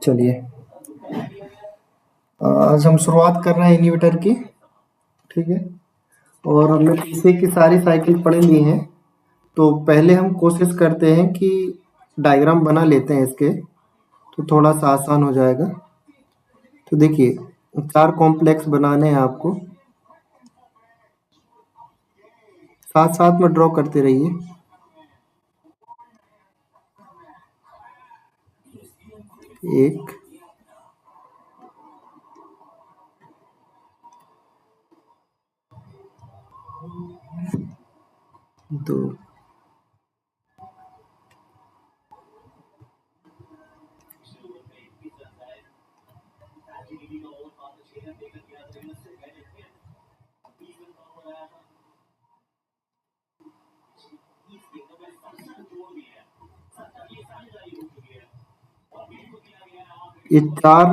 चलिए, आज हम शुरुआत कर रहे हैं इन्वर्टर की। ठीक है, और हमने पीछे की सारी साइकिल पढ़ ली हैं। तो पहले हम कोशिश करते हैं कि डायग्राम बना लेते हैं इसके, तो थोड़ा सा आसान हो जाएगा। तो देखिए, 4 कॉम्प्लेक्स बनाने हैं आपको, साथ साथ में ड्रॉ करते रहिए। एक, दो, ये 4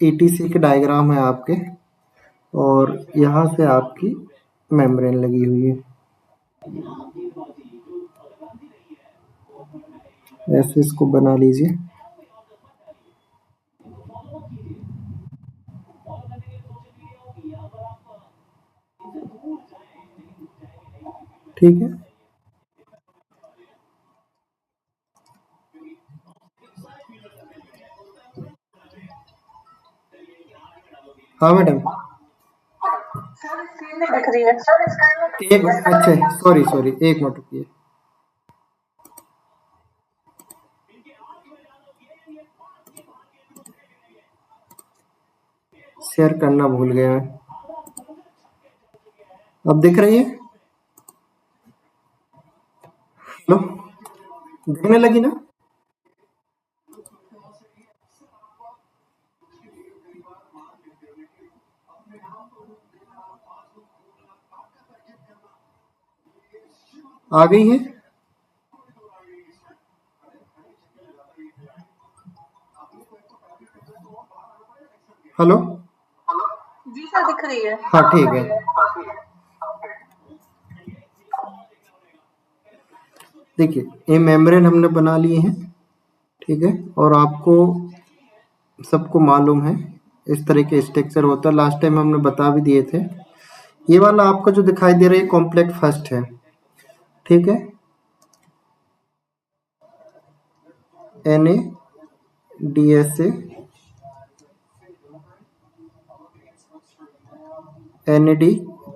ETC के डायग्राम है आपके, और यहाँ से आपकी मेम्ब्रेन लगी हुई है। ऐसे इसको बना लीजिए। ठीक है, हाँ मैडम। एक, अच्छा सॉरी सॉरी, एक मिनट रुकिए। शेयर करना भूल गया मैं। अब दिख रही है? हेलो, दिखने लगी ना? आ गई है? हेलो, जी सर, दिख रही है। हाँ ठीक है। देखिए, ये मेम्ब्रेन हमने बना लिए हैं। ठीक है, और आपको सबको मालूम है इस तरह के स्ट्रक्चर होता है, लास्ट टाइम हमने बता भी दिए थे। ये वाला आपको जो दिखाई दे रहा है कॉम्प्लेक्स फर्स्ट है। ठीक है, NaDSA NAD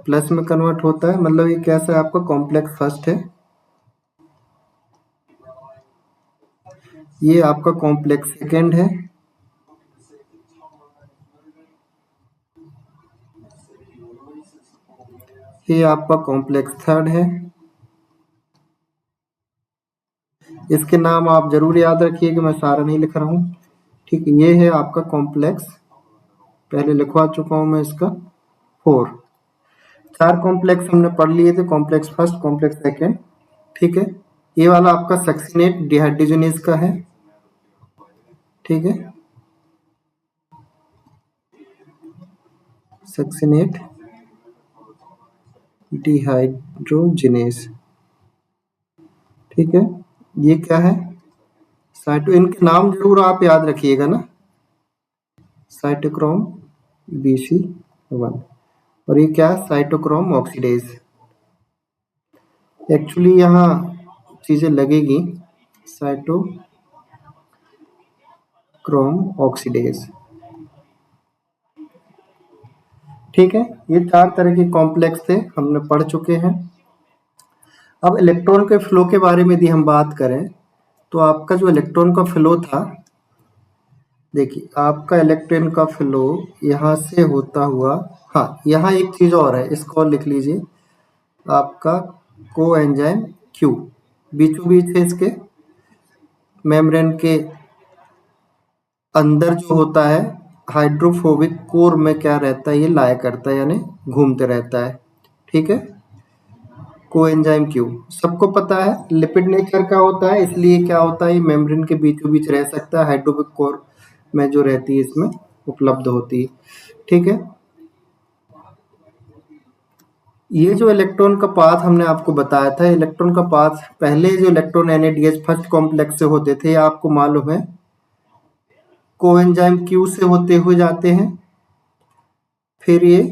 प्लस में कन्वर्ट होता है, मतलब ये कैसा है आपका कॉम्प्लेक्स फर्स्ट है। ये आपका कॉम्प्लेक्स सेकेंड है। ये आपका कॉम्प्लेक्स थर्ड है। इसके नाम आप जरूर याद रखिए कि मैं सारा नहीं लिख रहा हूँ। ठीक है, ये है आपका कॉम्प्लेक्स, पहले लिखवा चुका हूँ मैं इसका 4। 4 कॉम्प्लेक्स हमने पढ़ लिए थे, कॉम्प्लेक्स फर्स्ट, कॉम्प्लेक्स सेकेंड। ठीक है, ये वाला आपका सक्सिनेट डिहाइड्रोजनेज का है। ठीक है, सक्सिनेट डिहाइड्रोजनेज। ठीक है, ये क्या है? साइटो, इनके नाम जरूर आप याद रखिएगा ना, साइटोक्रोम BC1। और ये क्या है? Cytochrome oxidase. एक्चुअली यहाँ चीजें लगेगी, साइटोक्रोम ऑक्सीडेज। ठीक है, ये 4 तरह के कॉम्प्लेक्स थे, हमने पढ़ चुके हैं। अब इलेक्ट्रॉन के फ्लो के बारे में यदि हम बात करें, तो आपका जो इलेक्ट्रॉन का फ्लो था, देखिए आपका इलेक्ट्रॉन का फ्लो यहाँ से होता हुआ, हाँ यहाँ एक चीज और है, इसको और लिख लीजिए। आपका कोएंजाइम Q बीचों बीच है, इसके मेम्ब्रेन के अंदर जो होता है हाइड्रोफोबिक कोर में क्या रहता है, ये लाया करता है, यानी घूमते रहता है। ठीक है, कोएंजाइम Q सबको पता है लिपिड नेचर का होता है, इसलिए क्या होता है, ये मेम्ब्रेन के बीचों बीच रह सकता है, हाइड्रोफोबिक कोर में जो रहती है इसमें उपलब्ध होती है। ठीक है, ये जो इलेक्ट्रॉन का पाथ हमने आपको बताया था, इलेक्ट्रॉन का पाथ पहले जो इलेक्ट्रॉन NADH फर्स्ट कॉम्प्लेक्स से होते थे, आपको मालूम है कोएंजाइम Q से होते हुए जाते हैं, फिर ये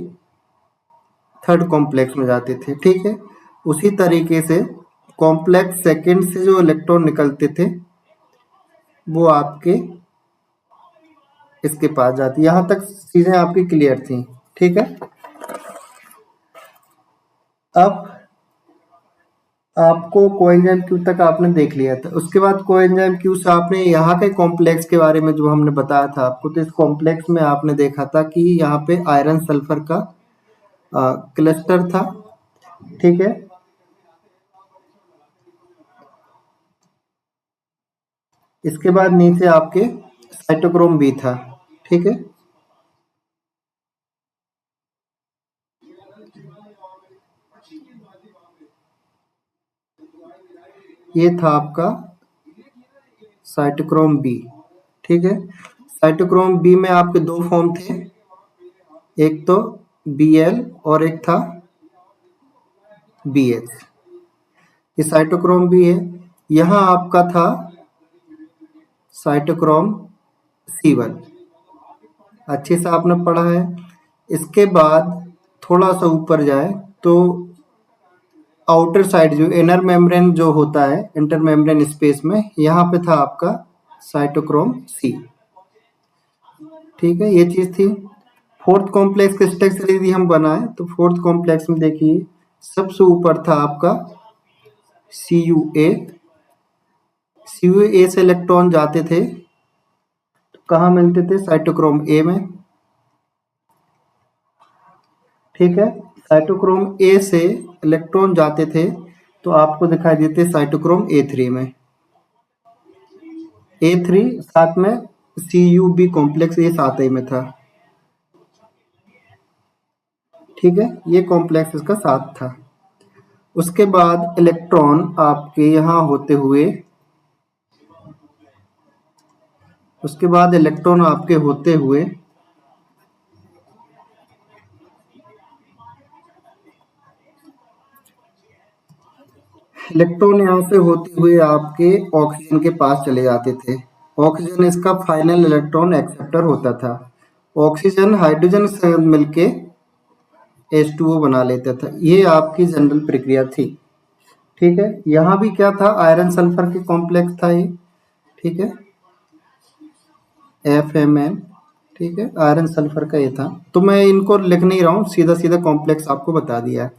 थर्ड कॉम्प्लेक्स में जाते थे। ठीक है, उसी तरीके से कॉम्प्लेक्स सेकंड से जो इलेक्ट्रॉन निकलते थे वो आपके इसके पास जाती। यहाँ तक चीजें आपकी क्लियर थी। ठीक है, अब आपको कोएंजाइम क्यू तक आपने देख लिया था। उसके बाद कोएंजाइम क्यू से आपने यहाँ के कॉम्प्लेक्स के बारे में जो हमने बताया था आपको, तो इस कॉम्प्लेक्स में आपने देखा था कि यहाँ पे आयरन सल्फर का क्लस्टर था। ठीक है, इसके बाद नीचे आपके साइटोक्रोम बी था। ठीक है, ये था आपका साइटोक्रोम बी। ठीक है, साइटोक्रोम बी में आपके दो फॉर्म थे, एक तो Bl और एक था BH। ये साइटोक्रोम बी है। यहाँ आपका था साइटोक्रोम C1, अच्छे से आपने पढ़ा है। इसके बाद थोड़ा सा ऊपर जाए तो आउटर साइड जो इनर मेम्ब्रेन जो होता है इंटर मेम्ब्रेन स्पेस में, यहाँ पे था आपका साइटोक्रोम C। ठीक है, ये चीज थी। फोर्थ कॉम्प्लेक्स का स्ट्रक्चर यदि हम बनाए तो फोर्थ कॉम्प्लेक्स में देखिए सबसे ऊपर था आपका CuA। CuA से इलेक्ट्रॉन जाते थे तो कहाँ मिलते थे? साइटोक्रोम A में। ठीक है, साइटोक्रोम A से इलेक्ट्रॉन जाते थे तो आपको दिखाई देते साइटोक्रोम A3 में। A3 साथ में CuB कॉम्प्लेक्स ये साथ ही में था। ठीक है, ये कॉम्प्लेक्स इसका साथ था। उसके बाद इलेक्ट्रॉन आपके यहाँ होते हुए उसके बाद इलेक्ट्रॉन आपके होते हुए इलेक्ट्रॉन यहाँ से होते हुए आपके ऑक्सीजन के पास चले जाते थे। ऑक्सीजन इसका फाइनल इलेक्ट्रॉन एक्सेप्टर होता था। ऑक्सीजन हाइड्रोजन से मिलके H2O बना लेता था। ये आपकी जनरल प्रक्रिया थी। ठीक है, यहाँ भी क्या था? आयरन सल्फर के कॉम्प्लेक्स था ये। ठीक है, FMN। ठीक है, आयरन सल्फर का ये था। तो मैं इनको लिख नहीं रहा हूँ, सीधा सीधा कॉम्प्लेक्स आपको बता दिया है।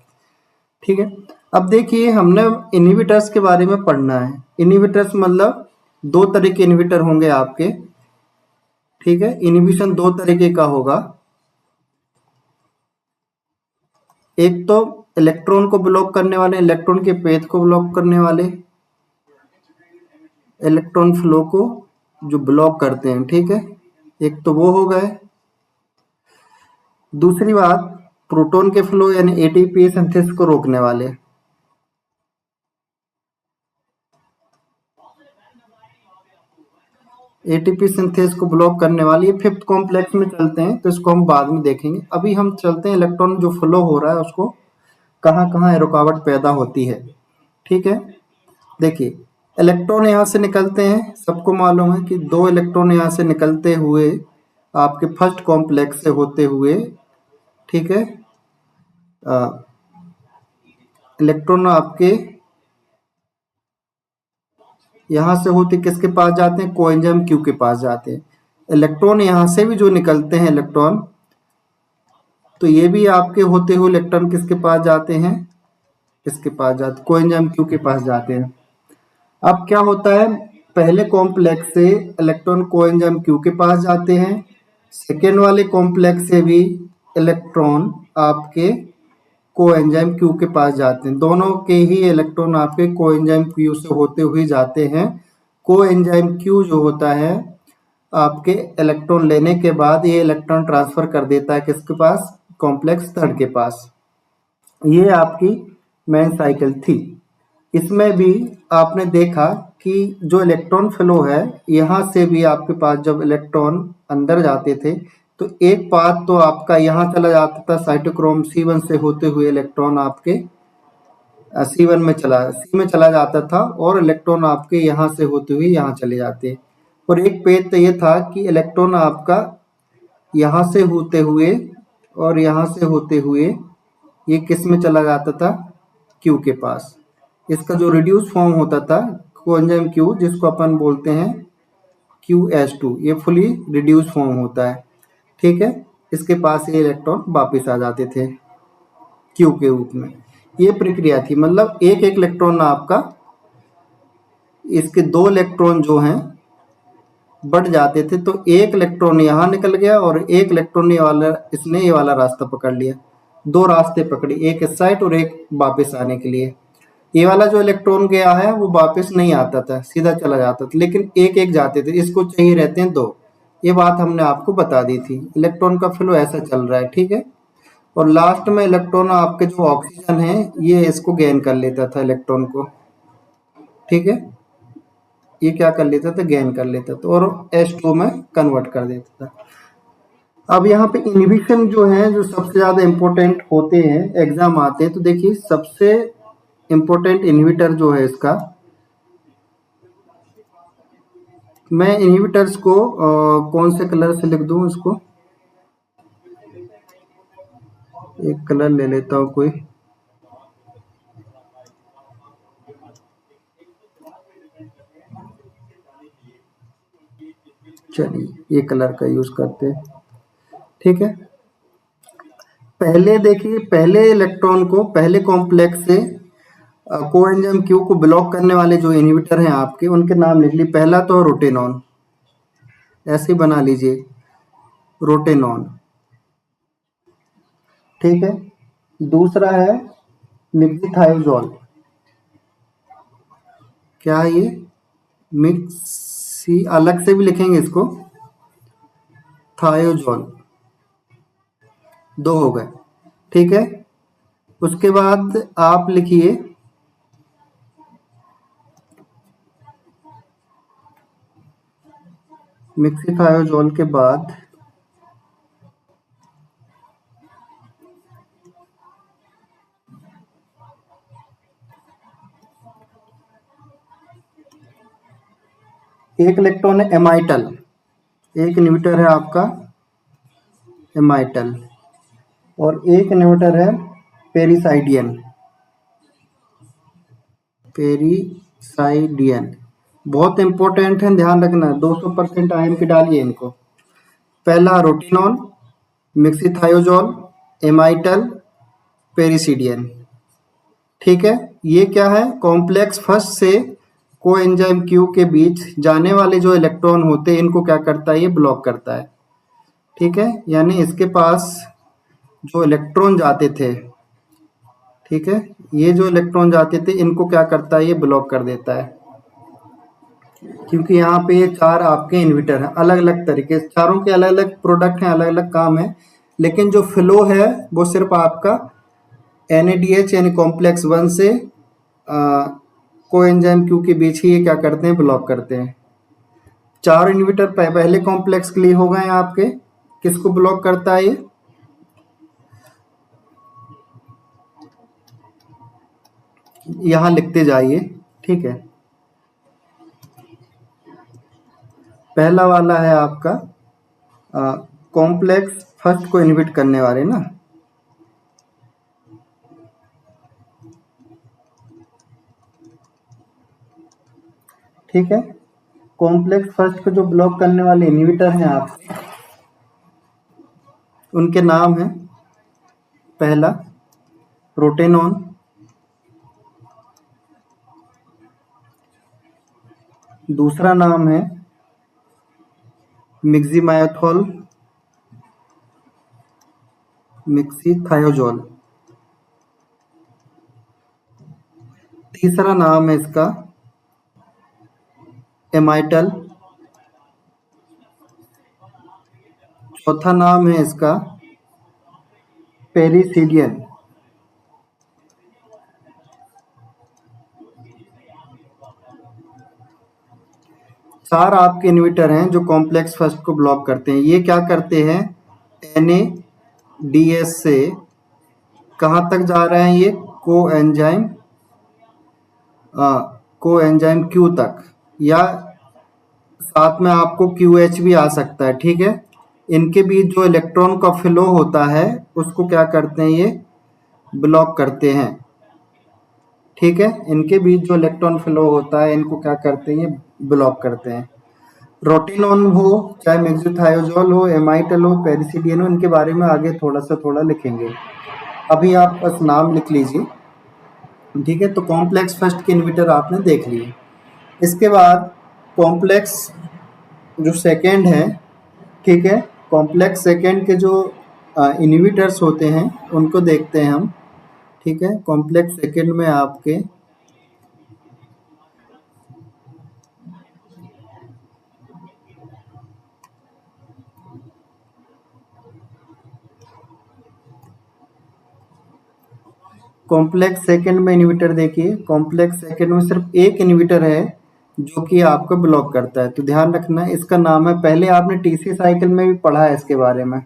ठीक है, अब देखिए हमने इनहिबिटर्स के बारे में पढ़ना है। इनहिबिटर्स मतलब दो तरह के इनहिबिटर होंगे आपके। ठीक है, इनहिबिशन दो तरीके का होगा, एक तो इलेक्ट्रॉन को ब्लॉक करने वाले, इलेक्ट्रॉन के पेथ को ब्लॉक करने वाले, इलेक्ट्रॉन फ्लो को जो ब्लॉक करते हैं। ठीक है, एक तो वो हो गए। दूसरी बात, प्रोटॉन के फ्लो यानी ATP सिंथेसिस को रोकने वाले। ATP सिंथेस को ब्लॉक करने वाली। ये फिफ्थ कॉम्प्लेक्स में चलते हैं तो इसको हम बाद में देखेंगे। अभी हम चलते हैं इलेक्ट्रॉन जो फ्लो हो रहा है उसको कहाँ कहाँ रुकावट पैदा होती है। ठीक है, देखिए इलेक्ट्रॉन यहाँ से निकलते हैं, सबको मालूम है कि दो इलेक्ट्रॉन यहाँ से निकलते हुए आपके फर्स्ट कॉम्प्लेक्स से होते हुए, ठीक है, इलेक्ट्रॉन आपके यहाँ से होते किसके पास जाते हैं? कोएंजाइम क्यू के पास जाते हैं। इलेक्ट्रॉन यहाँ से भी जो निकलते हैं इलेक्ट्रॉन, तो ये भी आपके होते हुए इलेक्ट्रॉन किसके पास जाते हैं? इसके पास जाते, कोएंजाइम क्यू के पास जाते हैं। अब क्या होता है, पहले कॉम्प्लेक्स से इलेक्ट्रॉन कोएंजाइम क्यू के पास जाते हैं, सेकेंड वाले कॉम्प्लेक्स से भी इलेक्ट्रॉन आपके कोएंजाइम क्यू के पास जाते हैं। दोनों के ही इलेक्ट्रॉन आपके कोएंजाइम क्यू से होते हुए जाते हैं। कोएंजाइम क्यू जो होता है आपके इलेक्ट्रॉन लेने के बाद ये इलेक्ट्रॉन ट्रांसफर कर देता है किसके पास? कॉम्प्लेक्स थर्ड के पास। ये आपकी मेन साइकिल थी। इसमें भी आपने देखा कि जो इलेक्ट्रॉन फ्लो है, यहाँ से भी आपके पास जब इलेक्ट्रॉन अंदर जाते थे तो एक पाथ तो आपका यहाँ चला जाता था, साइटोक्रोम C1 से होते हुए इलेक्ट्रॉन आपके C1 में चला जाता था, और इलेक्ट्रॉन आपके यहाँ से होते हुए यहाँ चले जाते। और एक पेज तो ये था कि इलेक्ट्रॉन आपका यहाँ से होते हुए और यहाँ से होते हुए ये किस में चला जाता था, Q के पास। इसका जो रिड्यूस फॉर्म होता था कोएंजाइम Q, जिसको अपन बोलते हैं QH2, ये फुली रिड्यूस फॉर्म होता है, ठीक है। इसके पास ये इलेक्ट्रॉन वापस आ जाते थे Q के रूप में। ये प्रक्रिया थी, मतलब एक एक इलेक्ट्रॉन आपका, इसके 2 इलेक्ट्रॉन जो हैं बढ़ जाते थे, तो एक इलेक्ट्रॉन यहाँ निकल गया और एक इलेक्ट्रॉन इसने ये वाला रास्ता पकड़ लिया। 2 रास्ते पकड़े, एक इस साइड और एक वापस आने के लिए। ये वाला जो इलेक्ट्रॉन गया है वो वापस नहीं आता था, सीधा चला जाता था, लेकिन एक एक जाते थे। इसको चाहिए रहते हैं 2। ये बात हमने आपको बता दी थी। इलेक्ट्रॉन का फ्लो ऐसा चल रहा है, ठीक है। और लास्ट में इलेक्ट्रॉन आपके जो ऑक्सीजन है ये इसको गेन कर लेता था, इलेक्ट्रॉन को, ठीक है। ये क्या कर लेता था, गेन कर लेता था और H2 में कन्वर्ट कर देता था। अब यहाँ पे इनहिबिशन जो है, जो सबसे ज्यादा इंपॉर्टेंट होते हैं, एग्जाम आते हैं, तो देखिए सबसे इंपॉर्टेंट इनहिबिटर जो है इसका, मैं इनहिबिटर्स को कौन से कलर से लिख दूं, इसको एक कलर ले लेता हूं कोई, चलिए ये कलर का यूज करते हैं, ठीक है। पहले देखिए, पहले इलेक्ट्रॉन को, पहले कॉम्प्लेक्स से कोएंजाइम Q को ब्लॉक करने वाले जो इनहिबिटर हैं आपके, उनके नाम लिख ली। पहला तो रोटेनॉन, ऐसे बना लीजिए, रोटेनॉन, ठीक है। दूसरा है मिक्सिथायोजोल, क्या है ये, मिक्सी, अलग से भी लिखेंगे इसको, थायोजोल, 2 हो गए, ठीक है। उसके बाद आप लिखिए मिक्सिथायोजोल के बाद एक इलेक्ट्रॉन है एमाइटल, एक इनहिबिटर है आपका एमाइटल, और एक इनहिबिटर है पेरिसाइडियन, पेरिसाइडियन बहुत इंपॉर्टेंट है, ध्यान रखना, 200% आयन के डालिए इनको। पहला रोटिनॉन, मिक्सिथायोजोल, एमाइटल, पेरिसिडियन, ठीक है। ये क्या है, कॉम्प्लेक्स फर्स्ट से कोएंजाइम Q के बीच जाने वाले जो इलेक्ट्रॉन होते हैं, इनको क्या करता है, ये ब्लॉक करता है, ठीक है। यानी इसके पास जो इलेक्ट्रॉन जाते थे, ठीक है, ये जो इलेक्ट्रॉन जाते थे इनको क्या करता है, ये ब्लॉक कर देता है। क्योंकि यहाँ पे ये 4 आपके इनहिबिटर हैं, अलग अलग तरीके, चारों के अलग अलग प्रोडक्ट हैं, अलग अलग काम है, लेकिन जो फ्लो है वो सिर्फ आपका NADH यानी कॉम्प्लेक्स 1 से कोएंजाइम Q के बीच ही ये क्या करते हैं, ब्लॉक करते हैं। 4 इनहिबिटर पहले कॉम्प्लेक्स के लिए हो गए आपके, किसको ब्लॉक करता है ये, यहां लिखते जाइए, ठीक है। पहला वाला है आपका कॉम्प्लेक्स फर्स्ट को इनहिबिट करने वाले ना, ठीक है। कॉम्प्लेक्स फर्स्ट को जो ब्लॉक करने वाले इनहिबिटर हैं आपके, उनके नाम है, पहला रोटेनॉन, दूसरा नाम है मिक्सिमायोथोल, मिक्सिथायोजोल, तीसरा नाम है इसका एमाइटल, चौथा नाम है इसका पेरिसिडियन, चार आपके इनहिबिटर हैं जो कॉम्प्लेक्स फर्स्ट को ब्लॉक करते हैं। ये क्या करते हैं, NADH से कहाँ तक जा रहे हैं ये कोएंजाइम Q तक, या साथ में आपको QH भी आ सकता है। ठीक है, इनके बीच जो इलेक्ट्रॉन का फ्लो होता है उसको क्या करते हैं, ये ब्लॉक करते हैं। ठीक है, इनके बीच जो इलेक्ट्रॉन फ्लो होता है इनको क्या करते हैं, ये ब्लॉक करते हैं। रोटिनॉन हो, चाहे मेग्जीथायोजोल हो, एमाइटल हो, पेरिसिडियन हो, इनके बारे में आगे थोड़ा लिखेंगे। अभी आप बस नाम लिख लीजिए। ठीक है, तो कॉम्प्लेक्स फर्स्ट के इन्वर्टर आपने देख लिए। इसके बाद कॉम्प्लेक्स जो सेकेंड है, ठीक है, कॉम्प्लेक्स सेकेंड के जो इन्वर्टर्स होते हैं उनको देखते हैं हम। ठीक है, कॉम्प्लेक्स सेकेंड में आपके कॉम्प्लेक्स सेकेंड में इन्वर्टर देखिए, कॉम्प्लेक्स सेकेंड में सिर्फ एक इन्वर्टर है जो कि आपको ब्लॉक करता है। तो ध्यान रखना, इसका नाम है, पहले आपने टीसी साइकिल में भी पढ़ा है इसके बारे में।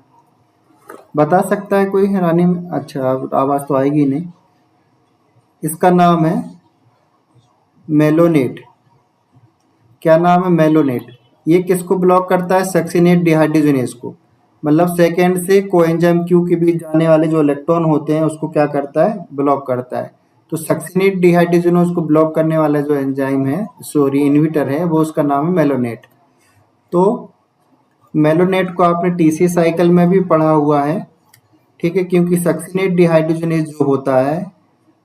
बता सकता है कोई हैरानी में? अच्छा, आवाज़ तो आएगी नहीं। इसका नाम है मेलोनेट। क्या नाम है? मेलोनेट। ये किसको ब्लॉक करता है? सक्सिनेट डिहाइड्रोजनेज को। मतलब सेकेंड से कोएंजाइम क्यू के बीच जाने वाले जो इलेक्ट्रॉन होते हैं उसको क्या करता है? ब्लॉक करता है। तो सक्सिनेट डिहाइड्रोजनेज को ब्लॉक करने वाला जो एंजाइम है, सॉरी इन्वर्टर है, वो उसका नाम है मेलोनेट। तो मेलोनेट को आपने टीसी साइकिल में भी पढ़ा हुआ है। ठीक है, क्योंकि सक्सिनेट डिहाइड्रोजनेज जो होता है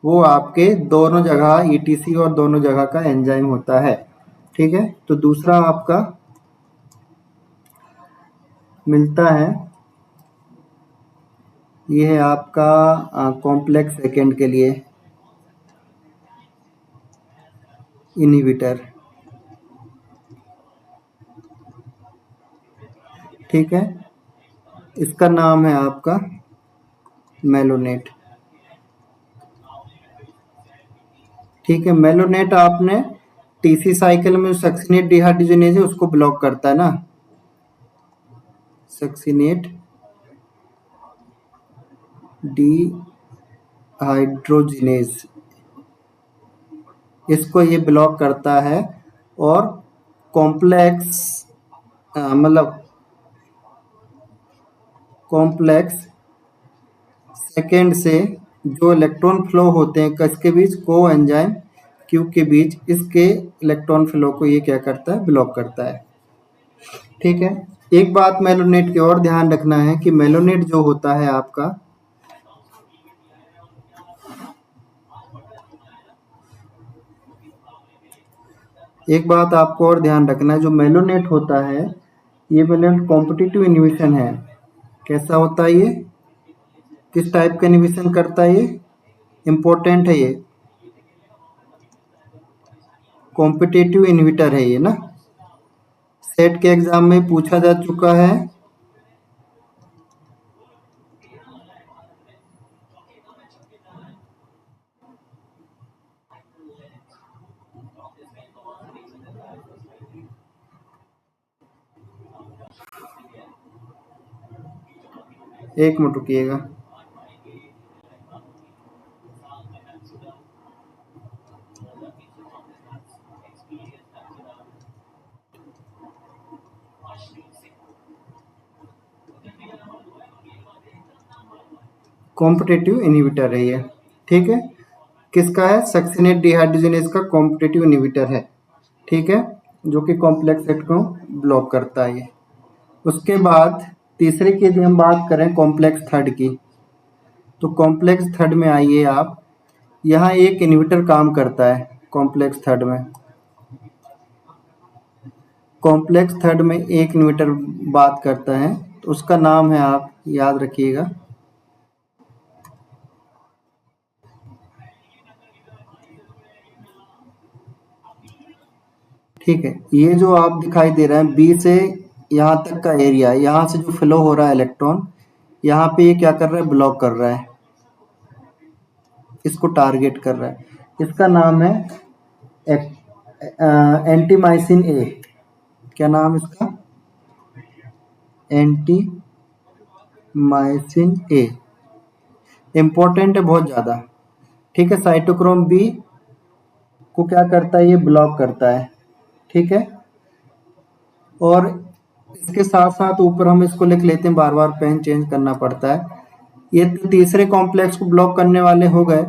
वो आपके दोनों जगह ईटीसी और दोनों जगह का एंजाइम होता है। ठीक है, तो दूसरा आपका मिलता है, ये है आपका कॉम्प्लेक्स सेकेंड के लिए इन्हिबिटर। ठीक है, इसका नाम है आपका मेलोनेट। ठीक है, मेलोनेट आपने टीसी साइकिल में सक्सिनेट डिहाइड्रोजनेज है उसको ब्लॉक करता है ना, सक्सिनेट डिहाइड्रोजनेज, इसको ये ब्लॉक करता है। और कॉम्प्लेक्स मतलब कॉम्प्लेक्स सेकेंड से जो इलेक्ट्रॉन फ्लो होते हैं किसके बीच? को एंजाइम क्यू के बीच, इसके इलेक्ट्रॉन फ्लो को ये क्या करता है? ब्लॉक करता है। ठीक है, एक बात मेलोनेट की और ध्यान रखना है कि मेलोनेट जो होता है आपका, एक बात आपको और ध्यान रखना है, जो मेलोनेट होता है ये मेलोनेट कॉम्पिटिटिव इन्हिबिशन है। कैसा होता है ये? किस टाइप का इन्हिबिशन करता है ये? इम्पोर्टेंट है ये, कॉम्पिटिटिव इन्हिबिटर है ये ना, सेट के एग्जाम में पूछा जा चुका है। एक मिनट रुकिएगा। कॉम्पिटिटिव इन्हिबिटर है ये। ठीक है, किसका है? सक्सिनेट डिहाइड्रोजनेज का कॉम्पिटिटिव इन्हिबिटर है। ठीक है, जो कि कॉम्प्लेक्स सेट को ब्लॉक करता है ये। उसके बाद तीसरे की यदि हम बात करें कॉम्प्लेक्स थर्ड की, तो कॉम्प्लेक्स थर्ड में आइए आप, यहाँ एक इन्हिबिटर काम करता है कॉम्प्लेक्स थर्ड में। कॉम्प्लेक्स थर्ड में एक इन्हिबिटर बात करता है, तो उसका नाम है, आप याद रखिएगा, ठीक है, ये जो आप दिखाई दे रहा है बी से यहाँ तक का एरिया, यहाँ से जो फ्लो हो रहा है इलेक्ट्रॉन, यहाँ पे ये क्या कर रहा है? ब्लॉक कर रहा है, इसको टारगेट कर रहा है। इसका नाम है एंटीमाइसिन ए। क्या नाम इसका? एंटीमाइसिन माइसिन ए इम्पोर्टेंट है बहुत ज़्यादा। ठीक है, साइटोक्रोम बी को क्या करता है, ये ब्लॉक करता है। ठीक है, और इसके साथ साथ ऊपर हम इसको लिख लेते हैं, बार बार पेन चेंज करना पड़ता है। ये तो तीसरे कॉम्प्लेक्स को ब्लॉक करने वाले हो गए।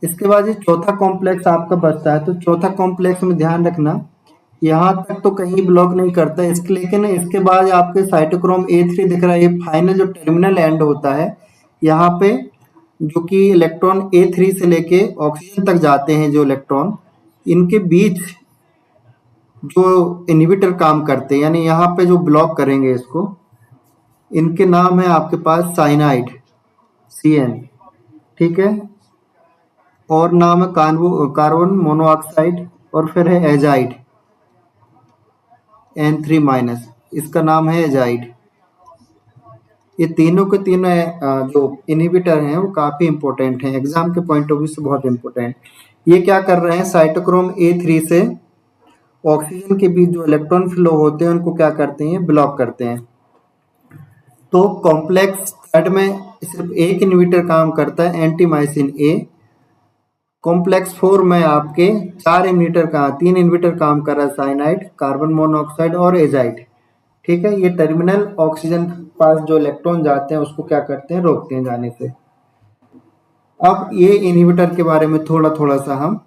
इसके बाद ये चौथा कॉम्प्लेक्स आपका बचता है, तो चौथा कॉम्प्लेक्स में ध्यान रखना यहाँ तक तो कहीं ब्लॉक नहीं करता इसके, लेकिन इसके बाद आपके साइटोक्रोम A3 दिख रहा है, ये फाइनल जो टर्मिनल एंड होता है यहाँ पे, जो कि इलेक्ट्रॉन A3 से लेके ऑक्सीजन तक जाते हैं, जो इलेक्ट्रॉन इनके बीच जो इनहिबिटर काम करते हैं, यानी यहाँ पे जो ब्लॉक करेंगे इसको, इनके नाम है आपके पास साइनाइड CN। ठीक है, और नाम है कार्बन मोनोऑक्साइड, और फिर है एजाइड N3-, इसका नाम है एजाइड। ये तीनों के तीनों जो इनहिबिटर हैं वो काफ़ी इंपॉर्टेंट हैं, एग्जाम के पॉइंट ऑफ व्यू से बहुत इंपॉर्टेंट। ये क्या कर रहे हैं, साइटोक्रोम A3 से ऑक्सीजन के बीच जो इलेक्ट्रॉन फ्लो होते हैं उनको क्या करते हैं, ब्लॉक करते हैं। तो कॉम्प्लेक्स थर्ड में सिर्फ एक इनहिबिटर काम करता है, एंटीमाइसिन A। कॉम्प्लेक्स 4 में आपके 3 इनहिबिटर काम कर रहा है, साइनाइड, कार्बन मोनोऑक्साइड और एजाइड। ठीक है, ये टर्मिनल ऑक्सीजन के पास जो इलेक्ट्रॉन जाते हैं उसको क्या करते हैं, रोकते हैं जाने से। अब ये इनहिबिटर के बारे में थोड़ा थोड़ा सा हम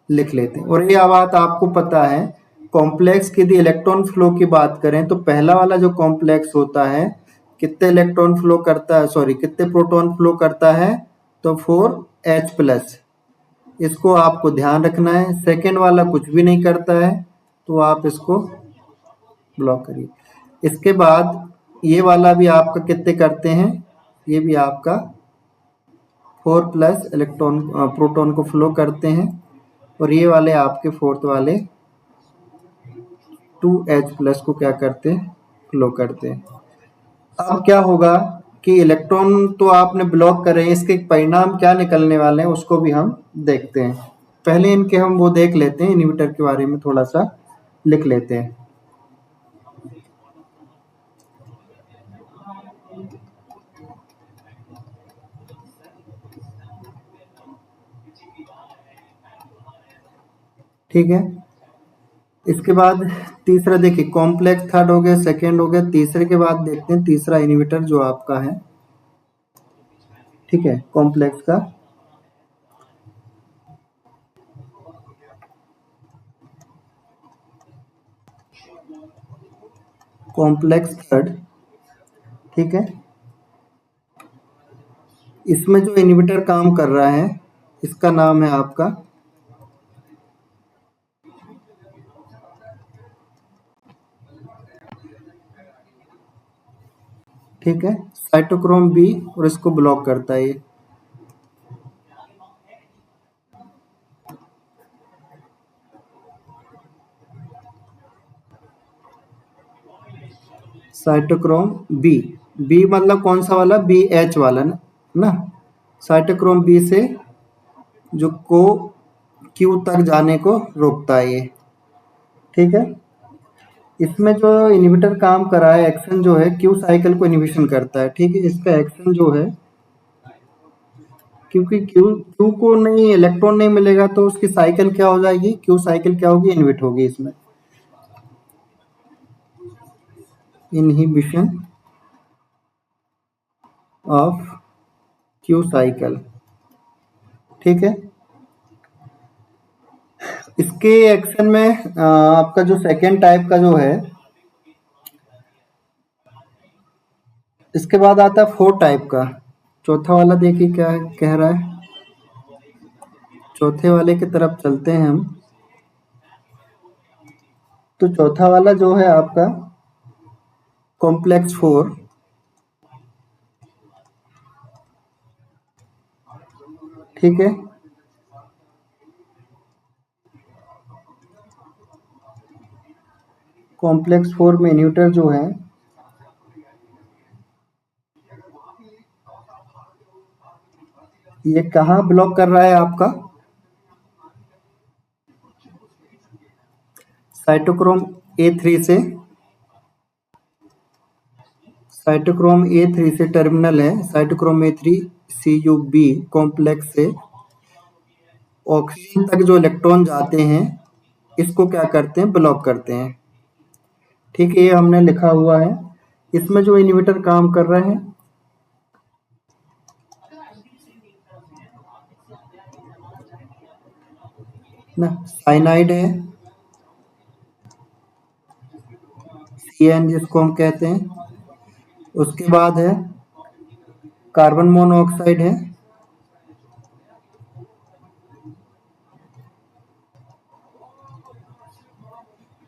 लिख लेते हैं, और ये बात आपको पता है, कॉम्प्लेक्स की यदि इलेक्ट्रॉन फ्लो की बात करें तो पहला वाला जो कॉम्प्लेक्स होता है कितने इलेक्ट्रॉन फ्लो करता है, सॉरी कितने प्रोटॉन फ्लो करता है, तो 4H+। इसको आपको ध्यान रखना है। सेकेंड वाला कुछ भी नहीं करता है, तो आप इसको ब्लॉक करिए। इसके बाद ये वाला भी आपका कितने करते हैं, ये भी आपका 4+ इलेक्ट्रॉन प्रोटॉन को फ्लो करते हैं, और ये वाले आपके फोर्थ वाले 2H+ को क्या करते हैं, फ्लो करते हैं। अब क्या होगा कि इलेक्ट्रॉन तो आपने ब्लॉक करे, इसके परिणाम क्या निकलने वाले हैं उसको भी हम देखते हैं। पहले इनके हम वो देख लेते हैं, इनहिबिटर के बारे में थोड़ा सा लिख लेते हैं। ठीक है, इसके बाद तीसरा देखिए, कॉम्प्लेक्स थर्ड हो गया, सेकेंड हो गया, तीसरे के बाद देखते हैं तीसरा इनहिबिटर जो आपका है। ठीक है, कॉम्प्लेक्स का कॉम्प्लेक्स थर्ड। ठीक है, इसमें जो इनहिबिटर काम कर रहा है इसका नाम है आपका ठीक है, साइटोक्रोम B, और इसको ब्लॉक करता है ये। साइटोक्रोम बी मतलब कौन सा वाला, BH वाला ना। साइटोक्रोम B से जो को Q तक जाने को रोकता है ये। ठीक है, इसमें जो इनहिबिटर काम कर रहा है, एक्शन जो है Q साइकिल को इनहिबिशन करता है। ठीक है, इसका एक्शन जो है, क्योंकि Q को नहीं इलेक्ट्रॉन नहीं मिलेगा तो उसकी साइकिल क्या हो जाएगी, Q साइकिल क्या होगी, इनहिबिट होगी। इसमें इनहिबिशन ऑफ Q साइकिल। ठीक है, इसके एक्शन में आपका जो सेकेंड टाइप का जो है, इसके बाद आता है फोर्थ टाइप का। चौथा वाला देखिए क्या कह रहा है, चौथे वाले की तरफ चलते हैं हम। तो चौथा वाला जो है आपका कॉम्प्लेक्स 4। ठीक है, कॉम्प्लेक्स 4 में इनहिबिटर जो है ये कहाँ ब्लॉक कर रहा है आपका, साइटोक्रोम A3 से साइटोक्रोम A3 से टर्मिनल है, साइटोक्रोम A3 CuB कॉम्प्लेक्स से ऑक्सीजन तक जो इलेक्ट्रॉन जाते हैं इसको क्या करते हैं, ब्लॉक करते हैं। ठीक है, ये हमने लिखा हुआ है। इसमें जो इनहिबिटर काम कर रहे हैं ना, साइनाइड है, CN जिसको हम कहते हैं। उसके बाद है कार्बन मोनोऑक्साइड है,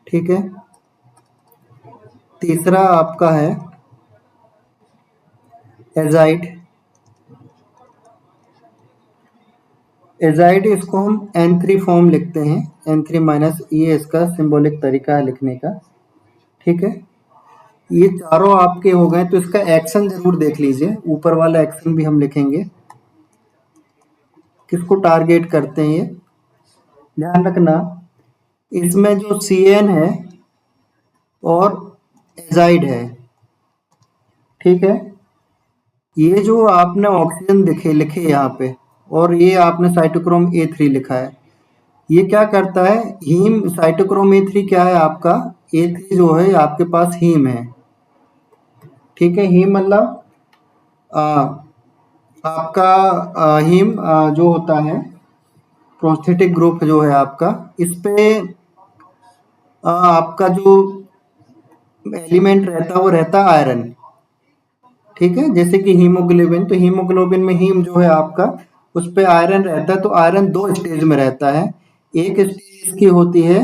ठीक है। तीसरा आपका है एजाइड। एजाइड इसको हम N3 फॉर्म लिखते हैं, N3 माइनस, ये इसका सिंबॉलिक तरीका है लिखने का। ठीक है, ये चारों आपके हो गए, तो इसका एक्शन जरूर देख लीजिए। ऊपर वाला एक्शन भी हम लिखेंगे, किसको टारगेट करते हैं ये ध्यान रखना। इसमें जो CN है और एजाइड है, ठीक है, ये जो आपने ऑक्सीजन लिखे यहाँ पे, और ये आपने साइटोक्रोम A3 लिखा है, ये क्या करता है, हीम। साइटोक्रोम A3 क्या है आपका, A3 जो है आपके पास हीम है, ठीक है। हीम मतलब आपका हीम जो होता है प्रोस्थेटिक ग्रुप जो है आपका, इस पे आपका जो एलिमेंट रहता है वो रहता है आयरन, ठीक है। जैसे कि हीमोग्लोबिन, तो हीमोग्लोबिन में हीम जो है आपका, उस पे आयरन रहता है। तो आयरन दो स्टेज में रहता है, एक स्टेज की होती है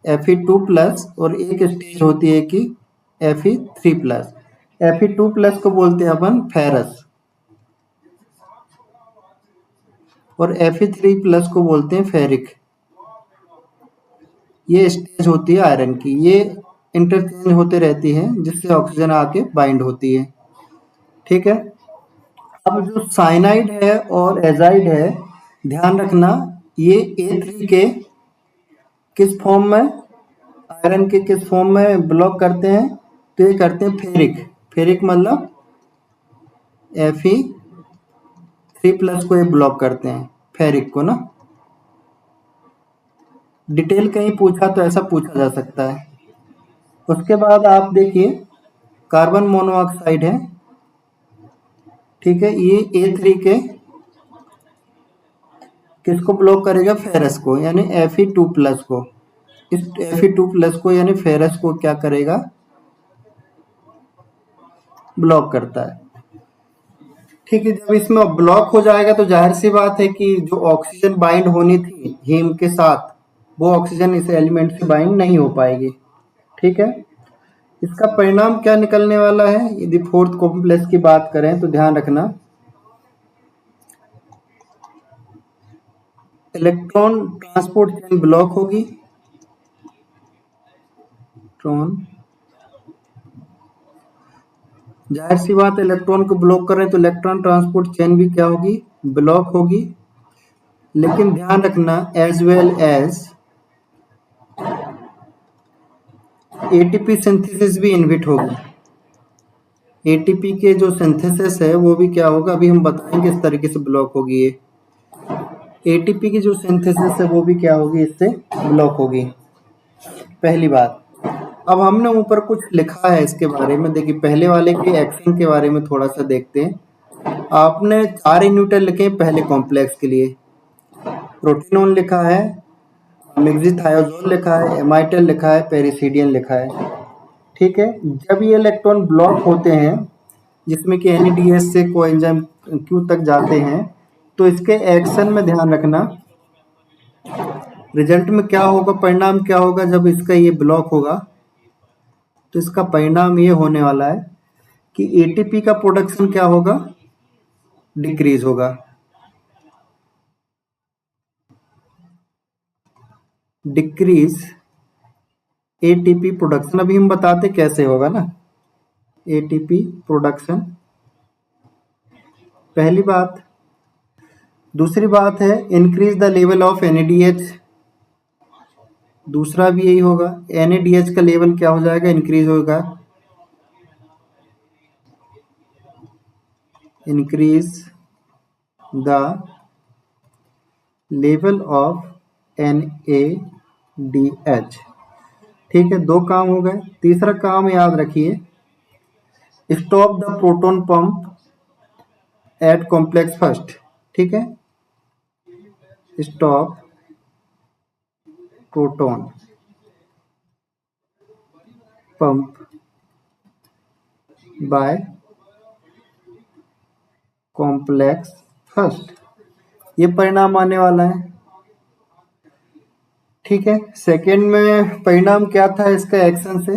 Fe2+ और एक स्टेज होती है कि Fe3+। Fe2+ को बोलते हैं अपन फेरस, और Fe3+ को बोलते हैं फेरिक। ये स्टेज होती है आयरन की, ये इंटरचेंज होते रहती है जिससे ऑक्सीजन आके बाइंड होती है, ठीक है। अब जो साइनाइड है और एजाइड है, ध्यान रखना, ये A3 के किस फॉर्म में, आयरन के किस फॉर्म में ब्लॉक करते हैं, तो ये करते हैं फेरिक। फेरिक मतलब Fe3+ को ये ब्लॉक करते हैं, फेरिक को ना। डिटेल कहीं पूछा तो ऐसा पूछा जा सकता है। उसके बाद आप देखिए कार्बन मोनोऑक्साइड है, ठीक है, ये A3 के किसको ब्लॉक करेगा, फेरस को, यानी Fe2+ को। इस Fe2+ को यानी फेरस को क्या करेगा, ब्लॉक करता है, ठीक है। जब इसमें ब्लॉक हो जाएगा तो जाहिर सी बात है कि जो ऑक्सीजन बाइंड होनी थी हीम के साथ, वो ऑक्सीजन इस एलिमेंट से बाइंड नहीं हो पाएगी, ठीक है। इसका परिणाम क्या निकलने वाला है, यदि फोर्थ कॉम्प्लेक्स की बात करें तो ध्यान रखना, इलेक्ट्रॉन ट्रांसपोर्ट चेन ब्लॉक होगी, जाहिर सी बात, इलेक्ट्रॉन को ब्लॉक कर रहे हैं तो इलेक्ट्रॉन ट्रांसपोर्ट चेन भी क्या होगी, ब्लॉक होगी। लेकिन ध्यान रखना, as well as ATP synthesis भी इनहिबिट होगी। ATP के जो सिंथेसिस है वो भी क्या होगा, अभी हम बताएंगे इस तरीके से ब्लॉक होगी। ये ATP की जो सिंथेसिस है वो भी क्या होगी, इससे ब्लॉक होगी, पहली बात। अब हमने ऊपर कुछ लिखा है इसके बारे में, देखिए पहले वाले के एक्शन के बारे में थोड़ा सा देखते हैं। आपने 4 इनहिबिटर लिखे पहले कॉम्प्लेक्स के लिए, प्रोटेनोन लिखा है, मेग्जीथायोजोल लिखा है, एमाइटल लिखा है, पेरिसिडियन लिखा है, ठीक है। जब ये इलेक्ट्रॉन ब्लॉक होते हैं जिसमें कि NADH से कोएंजाइम Q तक जाते हैं, तो इसके एक्शन में ध्यान रखना, रिजल्ट में क्या होगा, परिणाम क्या होगा, जब इसका ये ब्लॉक होगा तो इसका परिणाम ये होने वाला है कि ATP का प्रोडक्शन क्या होगा, डिक्रीज होगा, डिक्रीज ATP प्रोडक्शन। अभी हम बताते कैसे होगा ना, ATP प्रोडक्शन, पहली बात। दूसरी बात है increase the level of NADH, दूसरा भी यही होगा, NADH का लेवल क्या हो जाएगा, इंक्रीज होगा। Increase the level of NADH। ठीक है, 2 काम हो गए। तीसरा काम याद रखिए, stop the proton pump at complex first. ठीक है, stop proton pump by complex first, ये परिणाम आने वाला है। ठीक है, सेकेंड में परिणाम क्या था इसका एक्शन से,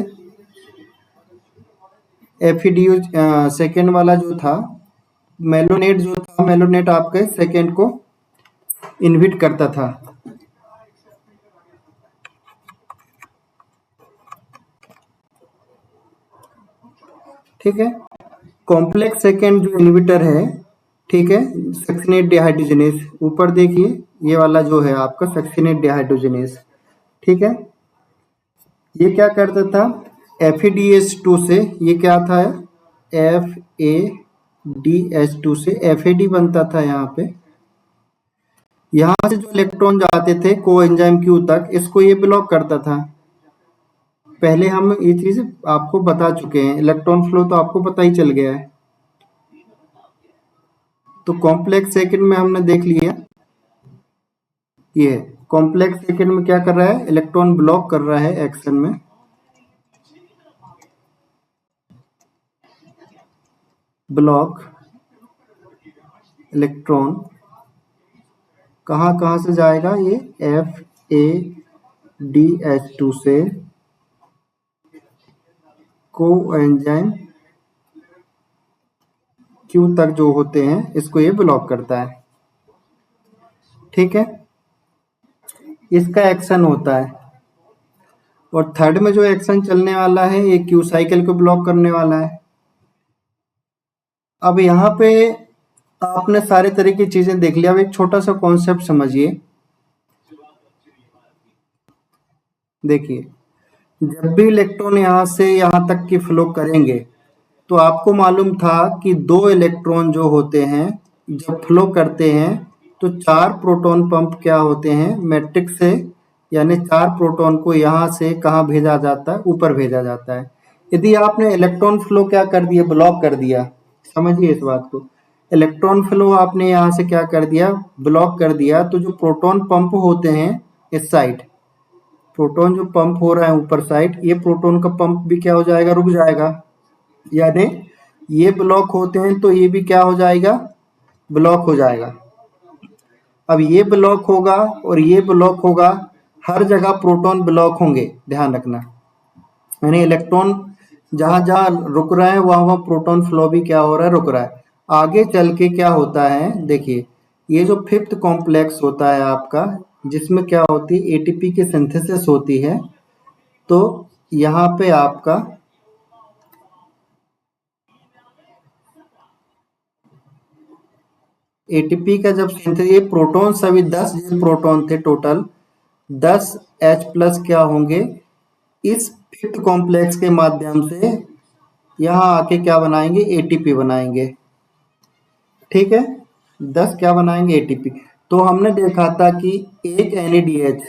एफिडियो सेकेंड वाला जो था मेलोनेट, जो था मेलोनेट आपके सेकेंड को इनहिबिट करता था। ठीक है, कॉम्प्लेक्स सेकेंड जो इनहिबिटर है, ठीक है, सक्सिनेट डिहाइड्रोजनेस, ऊपर देखिए ये वाला जो है आपका सक्सिनेट डिहाइड्रोजनेस। ठीक है, ये क्या करता था, FADH2 से, ये क्या था, FADH2 से FAD बनता था। यहाँ से जो इलेक्ट्रॉन जाते थे कोएंजाइम Q तक, इसको ये ब्लॉक करता था। पहले हम ये चीज आपको बता चुके हैं, इलेक्ट्रॉन फ्लो तो आपको पता ही चल गया है। तो कॉम्प्लेक्स सेकेंड में हमने देख लिया, ये कॉम्प्लेक्स सेकेंड में क्या कर रहा है, इलेक्ट्रॉन ब्लॉक कर रहा है एक्शन में। ब्लॉक इलेक्ट्रॉन कहाँ से जाएगा, ये FADH2 से कोएंजाइम Q तक जो होते हैं, इसको ये ब्लॉक करता है। ठीक है, इसका एक्शन होता है। और थर्ड में जो एक्शन चलने वाला है, ये Q साइकिल को ब्लॉक करने वाला है। अब यहाँ पे आपने सारे तरह की चीजें देख लिया। अब एक छोटा सा कॉन्सेप्ट समझिए। देखिए, जब भी इलेक्ट्रॉन यहाँ से यहाँ तक की फ्लो करेंगे, तो आपको मालूम था कि 2 इलेक्ट्रॉन जो होते हैं जब फ्लो करते हैं तो 4 प्रोटॉन पंप क्या होते हैं, मैट्रिक्स से, यानी 4 प्रोटॉन को यहाँ से कहाँ भेजा जाता है, ऊपर भेजा जाता है। यदि आपने इलेक्ट्रॉन फ्लो क्या कर दिया, ब्लॉक कर दिया, समझिए इस बात को, इलेक्ट्रॉन फ्लो आपने यहाँ से क्या कर दिया, ब्लॉक कर दिया, तो जो प्रोटॉन पंप होते हैं इस साइड, प्रोटॉन जो पंप हो रहा है ऊपर साइड, ये प्रोटॉन का पंप भी क्या हो जाएगा, रुक जाएगा। यानी ये ब्लॉक होते हैं तो ये भी क्या हो जाएगा, ब्लॉक हो जाएगा। अब ये ब्लॉक होगा और ये ब्लॉक होगा, हर जगह प्रोटॉन ब्लॉक होंगे, ध्यान रखना। यानी इलेक्ट्रॉन जहां जहां रुक रहा है वहां प्रोटॉन फ्लो भी क्या हो रहा है, रुक रहा है। आगे चल के क्या होता है, देखिए ये जो 5th कॉम्प्लेक्स होता है आपका, जिसमें क्या होती है, ATP की सिंथेसिस होती है। तो यहाँ पे आपका ATP का जब सिंथेसिस, ये प्रोटॉन सभी 10 प्रोटॉन थे टोटल, 10 H+ क्या होंगे, इस 5th कॉम्प्लेक्स के माध्यम से यहाँ आके क्या बनाएंगे, ATP बनाएंगे। ठीक है, 10 क्या बनाएंगे, ATP। तो हमने देखा था कि एक NADH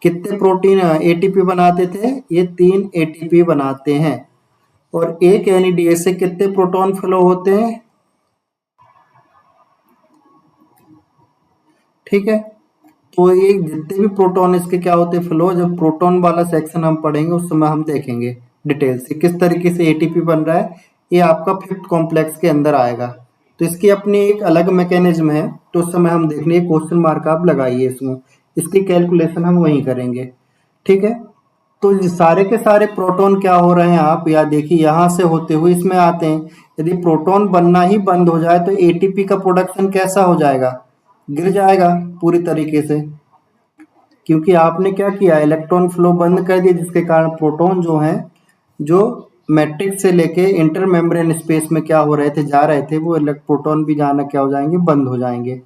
कितने प्रोटीन ATP बनाते थे, ये 3 ATP बनाते हैं। और एक NADH से कितने प्रोटॉन फ्लो होते हैं, ठीक है। तो ये जितने भी प्रोटॉन इसके क्या होते हैं, फ्लो, जब प्रोटॉन वाला सेक्शन हम पढ़ेंगे उस समय हम देखेंगे डिटेल से किस तरीके से ATP बन रहा है। ये आपका 5th कॉम्प्लेक्स के अंदर आएगा, तो इसकी अपनी एक अलग मैकेनिज्म है। तो उस समय हम देख लिए, क्वेश्चन मार्क आप लगाइए इसमें, इसकी कैलकुलेशन हम वहीं करेंगे। ठीक है, तो ये सारे के सारे प्रोटॉन क्या हो रहे हैं, आप या देखिए यहाँ से होते हुए इसमें आते हैं। यदि प्रोटॉन बनना ही बंद हो जाए तो ATP का प्रोडक्शन कैसा हो जाएगा, गिर जाएगा पूरी तरीके से, क्योंकि आपने क्या किया, इलेक्ट्रॉन फ्लो बंद कर दिया, जिसके कारण प्रोटॉन जो हैं, जो मैट्रिक्स से लेके इंटर मेम्ब्रेन स्पेस में क्या हो रहे थे, जा रहे थे, वो प्रोटॉन भी जाना क्या हो जाएंगे, बंद हो जाएंगे।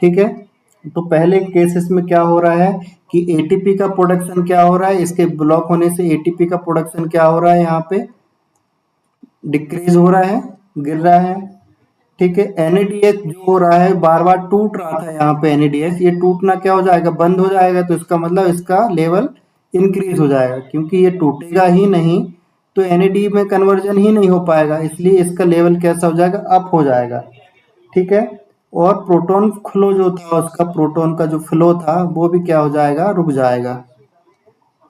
ठीक है, तो पहले केसेस में क्या हो रहा है कि ATP का प्रोडक्शन क्या हो रहा है, इसके ब्लॉक होने से ATP का प्रोडक्शन क्या हो रहा है, यहाँ पे डिक्रीज हो रहा है, गिर रहा है। ठीक है, NADH जो हो रहा है, बार बार टूट रहा था यहाँ पे NADH, ये टूटना क्या हो जाएगा, बंद हो जाएगा। तो इसका मतलब इसका लेवल इंक्रीज हो जाएगा, क्योंकि ये टूटेगा ही नहीं तो NAD में कन्वर्जन ही नहीं हो पाएगा, इसलिए इसका लेवल कैसा हो जाएगा, अप हो जाएगा। ठीक है, और प्रोटॉन फ्लो जो था, उसका प्रोटॉन का जो फ्लो था वो भी क्या हो जाएगा, रुक जाएगा।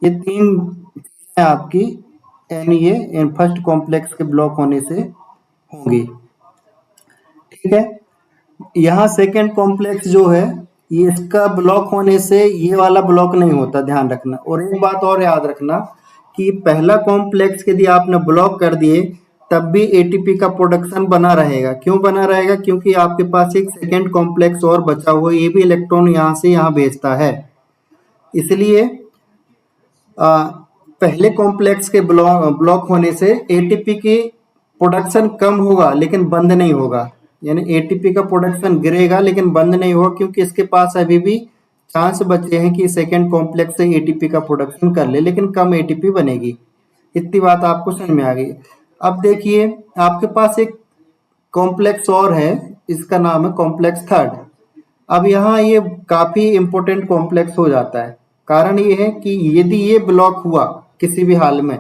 ये 3 चीजें आपकी NA फर्स्ट कॉम्प्लेक्स के ब्लॉक होने से होंगी। ठीक है, यहाँ सेकेंड कॉम्प्लेक्स जो है, ये इसका ब्लॉक होने से ये वाला ब्लॉक नहीं होता, ध्यान रखना। और एक बात और याद रखना कि पहला कॉम्प्लेक्स यदि आपने ब्लॉक कर दिए तब भी ATP का प्रोडक्शन बना रहेगा। क्यों बना रहेगा, क्योंकि आपके पास एक सेकेंड कॉम्प्लेक्स और बचा हुआ, ये भी इलेक्ट्रॉन यहाँ से यहाँ भेजता है। इसलिए पहले कॉम्प्लेक्स के ब्लॉक होने से ATP की प्रोडक्शन कम होगा लेकिन बंद नहीं होगा, यानी ATP का प्रोडक्शन गिरेगा लेकिन बंद नहीं होगा, क्योंकि इसके पास अभी भी चांस बचे हैं कि सेकेंड कॉम्प्लेक्स से ATP का प्रोडक्शन कर ले, लेकिन कम ATP बनेगी। इतनी बात आपको समझ में आ गई। अब देखिए, आपके पास एक कॉम्प्लेक्स और है, इसका नाम है कॉम्प्लेक्स थर्ड। अब यहाँ ये काफी इंपॉर्टेंट कॉम्प्लेक्स हो जाता है। कारण ये है कि यदि ये ब्लॉक हुआ किसी भी हाल में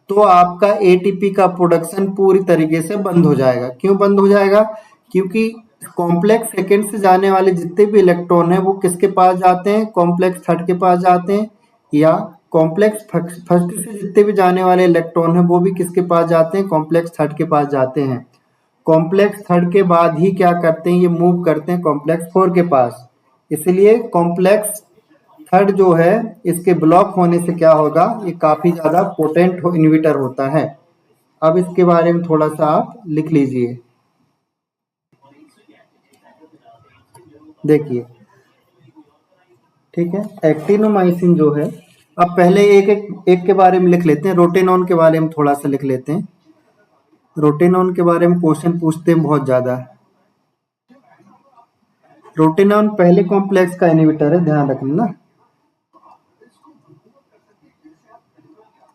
तो आपका ATP का प्रोडक्शन पूरी तरीके से बंद हो जाएगा। क्यों बंद हो जाएगा, क्योंकि कॉम्प्लेक्स सेकेंड से जाने वाले जितने भी इलेक्ट्रॉन हैं वो किसके पास जाते हैं, कॉम्प्लेक्स थर्ड के पास जाते हैं, या कॉम्प्लेक्स फर्स्ट से जितने भी जाने वाले इलेक्ट्रॉन हैं वो भी किसके पास जाते हैं, कॉम्प्लेक्स थर्ड के पास जाते हैं। कॉम्प्लेक्स थर्ड के बाद ही क्या करते हैं, ये मूव करते हैं कॉम्प्लेक्स फोर के पास। इसलिए कॉम्प्लेक्स थर्ड जो है, इसके ब्लॉक होने से क्या होगा, ये काफी ज्यादा पोटेंट इन्हिबिटर होता है। अब इसके बारे में थोड़ा सा आप लिख लीजिए। देखिए, ठीक है, एक्टिनोमाइसिन जो है, अब पहले एक के बारे में लिख लेते हैं, रोटेनॉन के बारे में थोड़ा सा लिख लेते हैं। रोटेनॉन के बारे में क्वेश्चन पूछते हैं बहुत ज्यादा। रोटेनॉन पहले कॉम्प्लेक्स का इन्हिबिटर है, ध्यान रखना ना,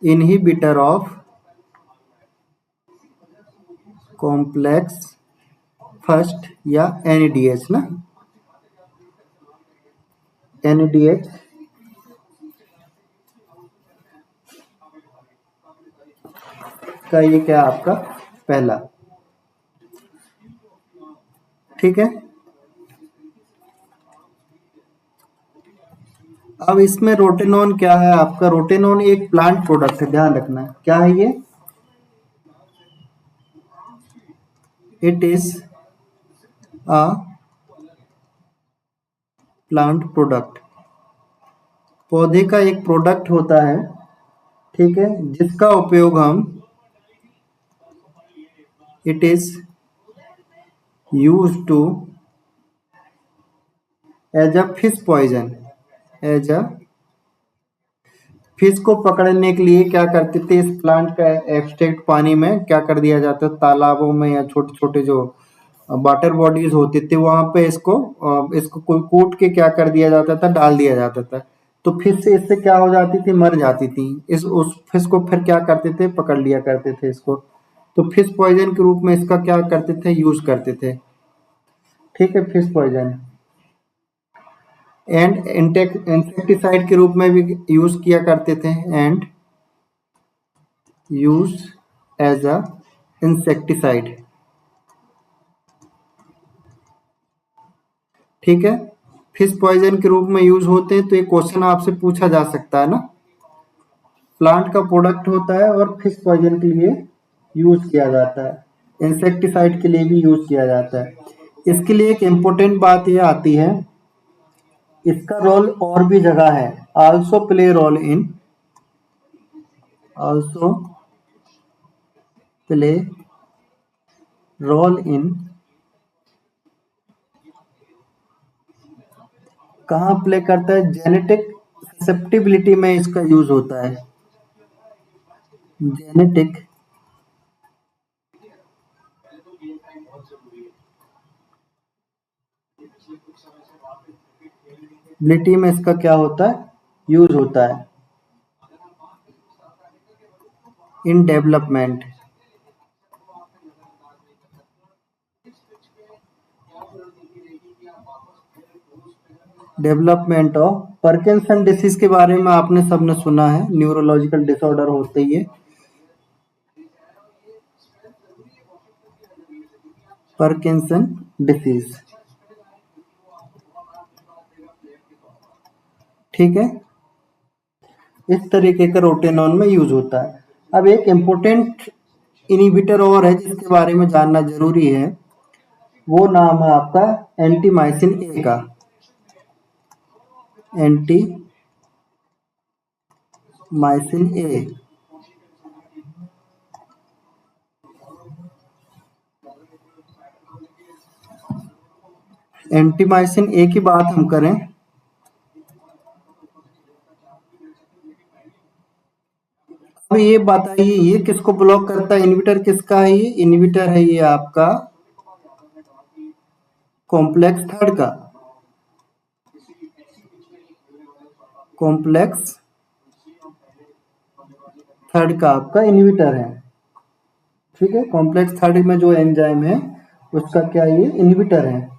इनहिबिटर ऑफ कॉम्प्लेक्स फर्स्ट या NADH ना, NADH का ये क्या आपका पहला। ठीक है, अब इसमें रोटेनॉन क्या है आपका, रोटेनॉन एक प्लांट प्रोडक्ट है, ध्यान रखना क्या है ये, it is a plant product, पौधे का एक प्रोडक्ट होता है। ठीक है, जिसका उपयोग हम, it is use to as a fish poison, as a fish को पकड़ने के लिए क्या करते थे, इस प्लांट का एक्सट्रैक्ट पानी में क्या कर दिया जाता है, तालाबों में या छोटे छोटे जो वाटर बॉडीज होते थे वहां पे इसको कोई कूट के क्या कर दिया जाता था, डाल दिया जाता था। तो फिश से इससे क्या हो जाती थी, मर जाती थी। इस उस फिश को फिर क्या करते थे, पकड़ लिया करते थे इसको। तो फिश पॉइजन के रूप में इसका क्या करते थे, यूज करते थे। ठीक है, फिश पॉइजन एंड इंसेक्टिसाइड के रूप में भी यूज किया करते थे, and use as a insecticide. ठीक है, फिश पॉइजन के रूप में यूज होते हैं। तो ये क्वेश्चन आपसे पूछा जा सकता है ना, प्लांट का प्रोडक्ट होता है और फिश पॉइजन के लिए यूज किया जाता है, इंसेक्टिसाइड के लिए भी यूज किया जाता है। इसके लिए एक इम्पोर्टेंट बात ये आती है, इसका रोल और भी जगह है, also play role in, also play role in, कहाँ प्ले करता है, जेनेटिक ससेप्टिबिलिटी में इसका यूज होता है, जेनेटिक बिलिटी में इसका क्या होता है, यूज होता है, in development. Development of Parkinson disease के बारे में आपने सबने सुना है, न्यूरोलॉजिकल डिसऑर्डर होते ही है। पार्किंसन डिसीज, ठीक है, इस तरीके का रोटेनॉन में यूज होता है। अब एक इम्पोर्टेंट इनहिबिटर और है जिसके बारे में जानना जरूरी है, वो नाम है आपका एंटीमाइसिन ए का। एंटीमाइसिन ए, एंटीमाइसिन ए की बात हम करें अब ये बताइए ये किसको ब्लॉक करता है, इनहिबिटर किसका है? ये इनहिबिटर है ये आपका कॉम्प्लेक्स थर्ड का, कॉम्प्लेक्स थर्ड का आपका इनहिबिटर है, ठीक है। कॉम्प्लेक्स थर्ड में जो एंजाइम है उसका क्या ये इनहिबिटर है।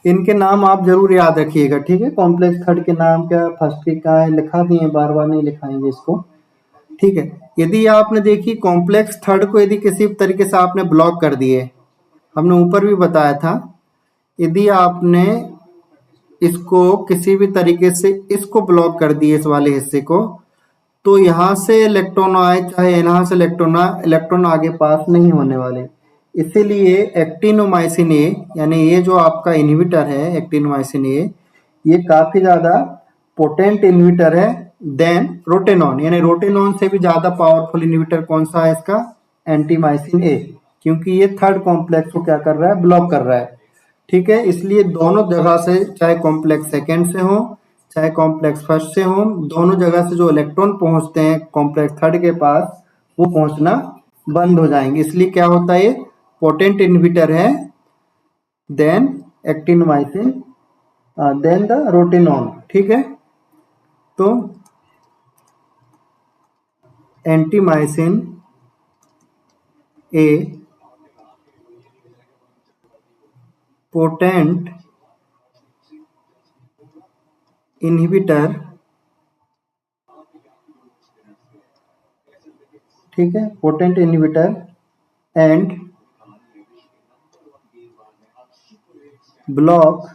इनके नाम आप जरूर याद रखिएगा, ठीक है। कॉम्प्लेक्स थर्ड के नाम क्या, फर्स्ट के क्या है, लिखा दिए, बार बार नहीं लिखाएंगे इसको, ठीक है। यदि आपने देखी कॉम्प्लेक्स थर्ड को यदि किसी तरीके से आपने ब्लॉक कर दिए, हमने ऊपर भी बताया था, यदि आपने इसको किसी भी तरीके से इसको ब्लॉक कर दिए इस वाले हिस्से को, तो यहाँ से इलेक्ट्रॉन आए चाहे यहाँ से इलेक्ट्रॉन आए, इलेक्ट्रॉन आगे पास नहीं होने वाले। इसीलिए एक्टिनोमाइसिन ए, यानी ये जो आपका इनहिबिटर है एक्टिनोमाइसिन ए, ये काफी ज्यादा पोटेंट इनहिबिटर है देन रोटेनॉन, यानी रोटेनॉन से भी ज्यादा पावरफुल इनहिबिटर कौन सा है इसका, एंटीमाइसिन ए, क्योंकि ये थर्ड कॉम्प्लेक्स को क्या कर रहा है, ब्लॉक कर रहा है, ठीक है। इसलिए दोनों जगह से, चाहे कॉम्प्लेक्स सेकेंड से हो चाहे कॉम्प्लेक्स फर्स्ट से हो, दोनों जगह से जो इलेक्ट्रॉन पहुंचते हैं कॉम्प्लेक्स थर्ड के पास, वो पहुंचना बंद हो जाएंगे। इसलिए क्या होता है, ये पोटेंट इनहिबिटर है than actinomycin than the rotenone, ठीक है। तो एंटीमाइसिन ए पोटेंट इनहिबिटर, ठीक है, potent inhibitor and block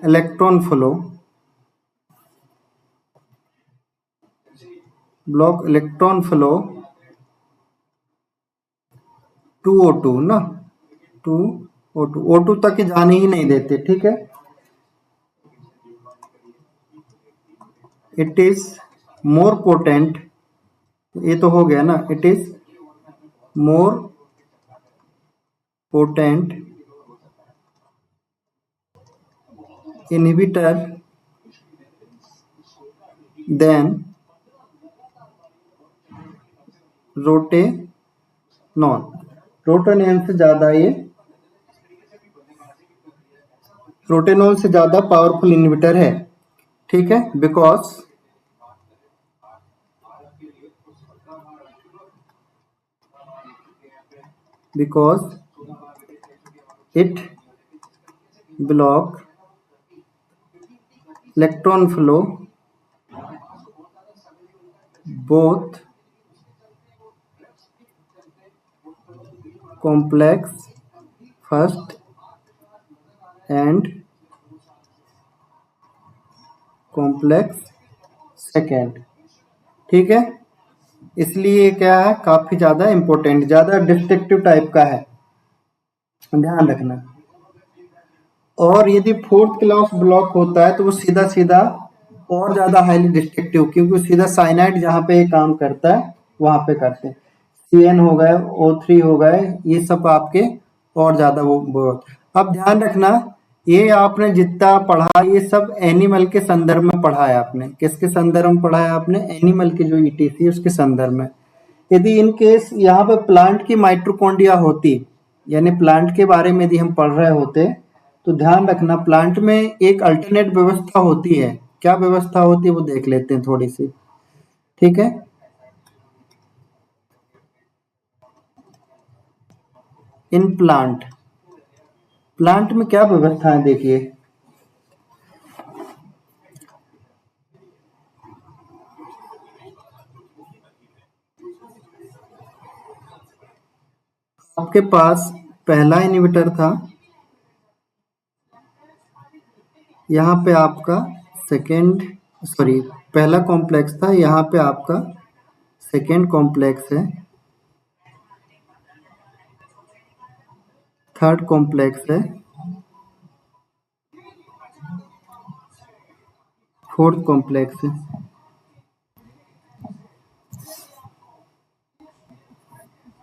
electron flow, block electron flow to O2 ना, टू O2 तक जाने ही नहीं देते, ठीक है। इट इज मोर पोटेंट, ये तो हो गया ना, it is more potent inhibitor than rotenone, rotenone से ज्यादा ये, रोटेनॉन से ज्यादा पावरफुल इनहिबिटर है, ठीक है। Because it block electron flow both complex first and complex second, ठीक है। इसलिए क्या है, काफी ज्यादा इंपॉर्टेंट, ज्यादा डिस्ट्रक्टिव टाइप का है, ध्यान रखना। और यदि फोर्थ क्लास ब्लॉक होता है तो वो सीधा सीधा और ज्यादा हाईली डिस्ट्रक्टिव, क्योंकि सीधा साइनाइड जहाँ पे काम करता है वहां पे करते हैं, CN हो गए, O3 हो गए, ये सब आपके और ज्यादा वो। अब ध्यान रखना, ये आपने जितना पढ़ा ये सब एनिमल के संदर्भ में पढ़ा है आपने, किसके संदर्भ में पढ़ा है आपने, एनिमल के जो ETC उसके संदर्भ में। यदि इन केस यहाँ पे प्लांट की माइटोकॉन्ड्रिया होती, यानी प्लांट के बारे में यदि हम पढ़ रहे होते, तो ध्यान रखना प्लांट में एक अल्टरनेट व्यवस्था होती है, क्या व्यवस्था होती है वो देख लेते हैं थोड़ी सी, ठीक है। इन प्लांट प्लांट में क्या व्यवस्था है देखिए, आपके पास पहला इनहिबिटर था, यहाँ पे आपका सेकेंड, सॉरी पहला कॉम्प्लेक्स था, यहाँ पे आपका सेकेंड कॉम्प्लेक्स है, थर्ड कॉम्प्लेक्स है, फोर्थ कॉम्प्लेक्स है।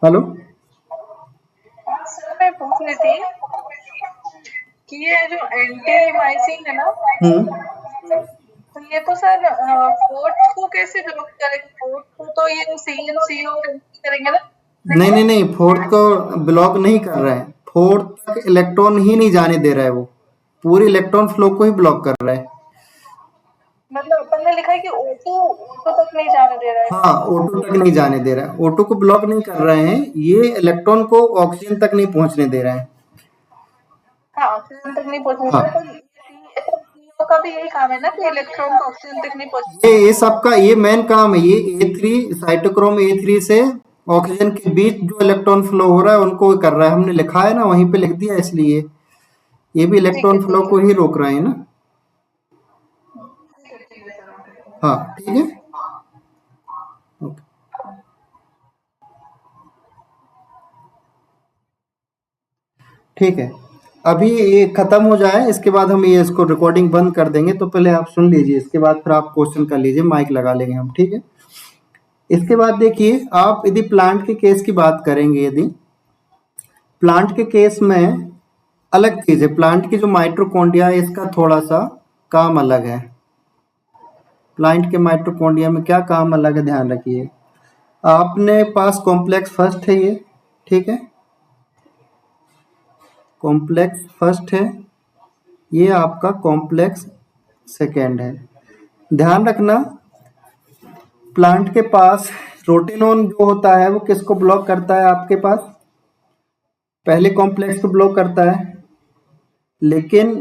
हेलो, सर मैं पूछ रही थी कि ये जो एंटीमाइसिन है ना, तो ये तो सर फोर्थ को कैसे ब्लॉक करेंगे? फोर्थ को तो ये CNCO करेंगे ना? नहीं नहीं नहीं, फोर्थ को ब्लॉक नहीं कर रहा है, फोर्थ तक इलेक्ट्रॉन ही नहीं जाने दे रहा है, वो पूरी इलेक्ट्रॉन फ्लो को ही ब्लॉक कर रहा है। मतलब अपन ने लिखा है कि O2 तक नहीं जाने दे रहा है। हाँ, O2 तक नहीं जाने दे रहा है, O2 को ब्लॉक नहीं कर रहे हैं, ये इलेक्ट्रॉन को ऑक्सीजन तक नहीं पहुंचने दे रहा है। हाँ, ऑक्सीजन तक नहीं पहुंचने दे हाँ, रहा, तो CO का भी यही काम है ना कि इलेक्ट्रॉन को ऑक्सीजन तक नहीं पहुंचने। ये सबका ये मेन काम है, ये A3 साइटोक्रोम A3 से ऑक्सीजन के बीच जो इलेक्ट्रॉन फ्लो हो रहा है उनको कर रहा है, हमने लिखा है ना, वहीं पे लिख दिया, इसलिए ये भी ठीक है, इलेक्ट्रॉन फ्लो ठीक को है, ही रोक रहे हैं ना। ठीक है सर। हाँ ठीक है, ओके। ठीक है, अभी ये खत्म हो जाए, इसके बाद हम ये इसको रिकॉर्डिंग बंद कर देंगे, तो पहले आप सुन लीजिए, इसके बाद फिर आप क्वेश्चन कर लीजिए, माइक लगा लेंगे हम, ठीक है। इसके बाद देखिए, आप यदि प्लांट के केस की बात करेंगे, यदि प्लांट के केस में अलग चीज है, प्लांट की जो माइटोकॉन्ड्रिया है इसका थोड़ा सा काम अलग है। प्लांट के माइटोकॉन्ड्रिया में क्या काम अलग है, ध्यान रखिए। आपने पास कॉम्प्लेक्स फर्स्ट है ये, ठीक है, कॉम्प्लेक्स फर्स्ट है, ये आपका कॉम्प्लेक्स सेकेंड है। ध्यान रखना, प्लांट के पास रोटेनॉन जो होता है वो किसको ब्लॉक करता है, आपके पास पहले कॉम्प्लेक्स को ब्लॉक करता है, लेकिन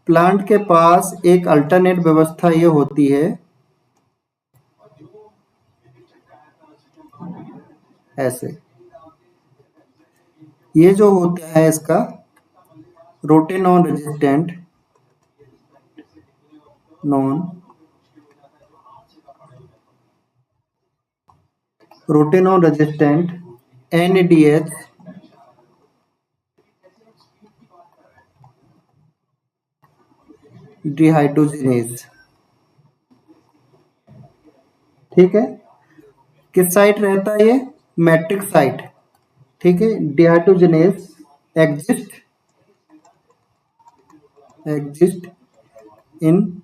प्लांट के पास एक अल्टरनेट व्यवस्था ये होती है, ऐसे, ये जो होता है इसका रोटेनॉन resistant, non रोटेनॉन resistant NADH dehydrogenase, ठीक है, किस साइट रहता है ये, मैट्रिक्स साइट, ठीक है, dehydrogenase exist in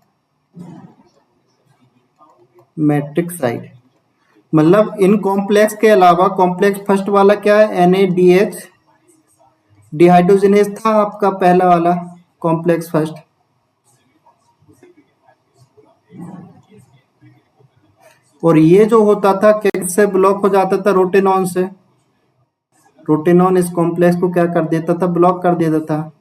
matrix site. मतलब इन कॉम्प्लेक्स के अलावा कॉम्प्लेक्स फर्स्ट वाला क्या है, NADH डिहाइड्रोजिनेज था आपका पहला वाला कॉम्प्लेक्स फर्स्ट, और ये जो होता था किससे ब्लॉक हो जाता था, रोटेनॉन से। रोटेनॉन इस कॉम्प्लेक्स को क्या कर देता था, ब्लॉक कर देता था।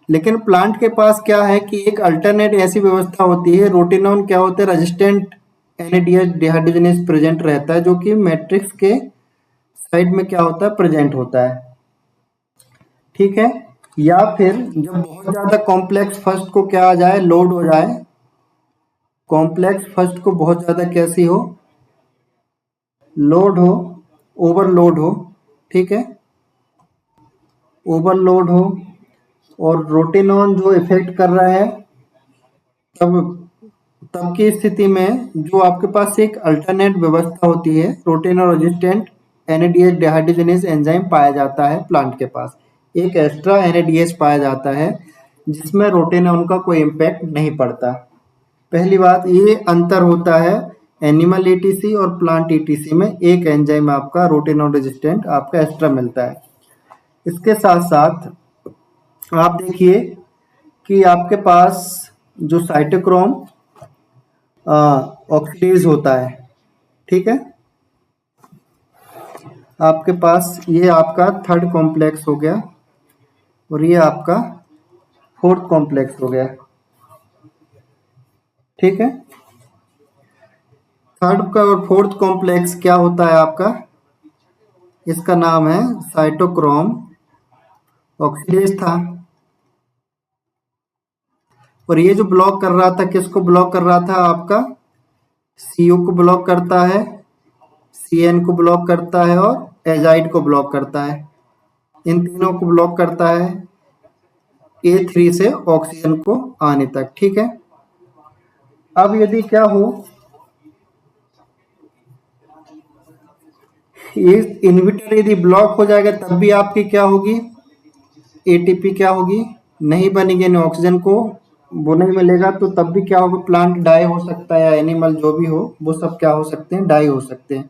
लेकिन प्लांट के पास क्या है कि एक अल्टरनेट ऐसी व्यवस्था होती है, रोटेनॉन क्या होते हैं, रेजिस्टेंट NADH डिहाइड्रोजिनेज प्रेजेंट रहता है, जो कि मैट्रिक्स के साइड में क्या होता है, प्रेजेंट होता है, ठीक है। या फिर जब बहुत ज्यादा कॉम्प्लेक्स फर्स्ट को क्या आ जाए, लोड हो जाए, कॉम्प्लेक्स फर्स्ट को बहुत ज्यादा कैसी हो, लोड हो, ओवरलोड हो, ठीक है, ओवरलोड हो, और रोटेनॉन जो इफेक्ट कर रहा है, तब तब की स्थिति में जो आपके पास एक अल्टरनेट व्यवस्था होती है, रोटेनॉन रेजिस्टेंट NADH डिहाइड्रोजिनेज एंजाइम पाया जाता है प्लांट के पास, एक एक्स्ट्रा NADH पाया जाता है जिसमें रोटेनॉन का कोई इम्पैक्ट नहीं पड़ता। पहली बात ये अंतर होता है एनिमल ETC और प्लांट ETC में, एक एंजाइम आपका रोटेनॉन रेजिस्टेंट आपका एक्स्ट्रा मिलता है। इसके साथ साथ आप देखिए कि आपके पास जो साइटोक्रोम ऑक्सीडेज होता है, ठीक है, आपके पास ये आपका थर्ड कॉम्प्लेक्स हो गया और ये आपका फोर्थ कॉम्प्लेक्स हो गया। ठीक है, थर्ड का और फोर्थ कॉम्प्लेक्स क्या होता है आपका, इसका नाम है साइटोक्रोम ऑक्सीडेज था। और ये जो ब्लॉक कर रहा था, किसको ब्लॉक कर रहा था, आपका सीओ को ब्लॉक करता है, सीएन को ब्लॉक करता है और एजाइड को ब्लॉक करता है। इन तीनों को ब्लॉक करता है A3 से ऑक्सीजन को आने तक। ठीक है, अब यदि क्या हो, ये इनहिबिटर यदि ब्लॉक हो जाएगा तब भी आपकी क्या होगी, एटीपी क्या होगी, नहीं बनेगी, यानी ऑक्सीजन को वो नहीं मिलेगा, तो तब भी क्या होगा, प्लांट डाई हो सकता है, या एनिमल जो भी हो वो सब क्या हो सकते हैं, डाई हो सकते हैं,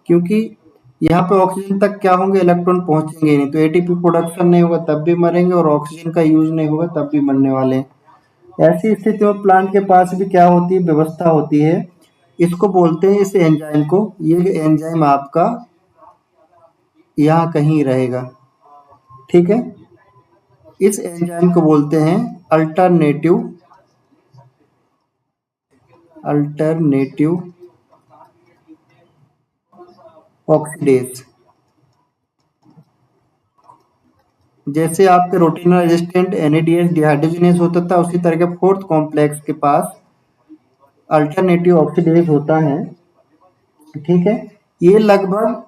क्योंकि यहाँ पे ऑक्सीजन तक क्या होंगे, इलेक्ट्रॉन पहुंचेंगे नहीं, तो एटीपी प्रोडक्शन नहीं होगा तब भी मरेंगे, और ऑक्सीजन का यूज नहीं होगा तब भी मरने वाले हैं। ऐसी स्थिति में प्लांट के पास भी क्या होती है, व्यवस्था होती है, इसको बोलते हैं, इस एंजाइम को, ये एंजाइम आपका यहाँ कहीं रहेगा। ठीक है, इस एंजाइम को बोलते हैं अल्टरनेटिव ऑक्सीडेज। जैसे आपके रोटिनल रेजिस्टेंट NADH डिहाइड्रोजनेज होता था, उसी तरह के फोर्थ कॉम्प्लेक्स के पास अल्टरनेटिव ऑक्सीडेज होता है। ठीक है, ये लगभग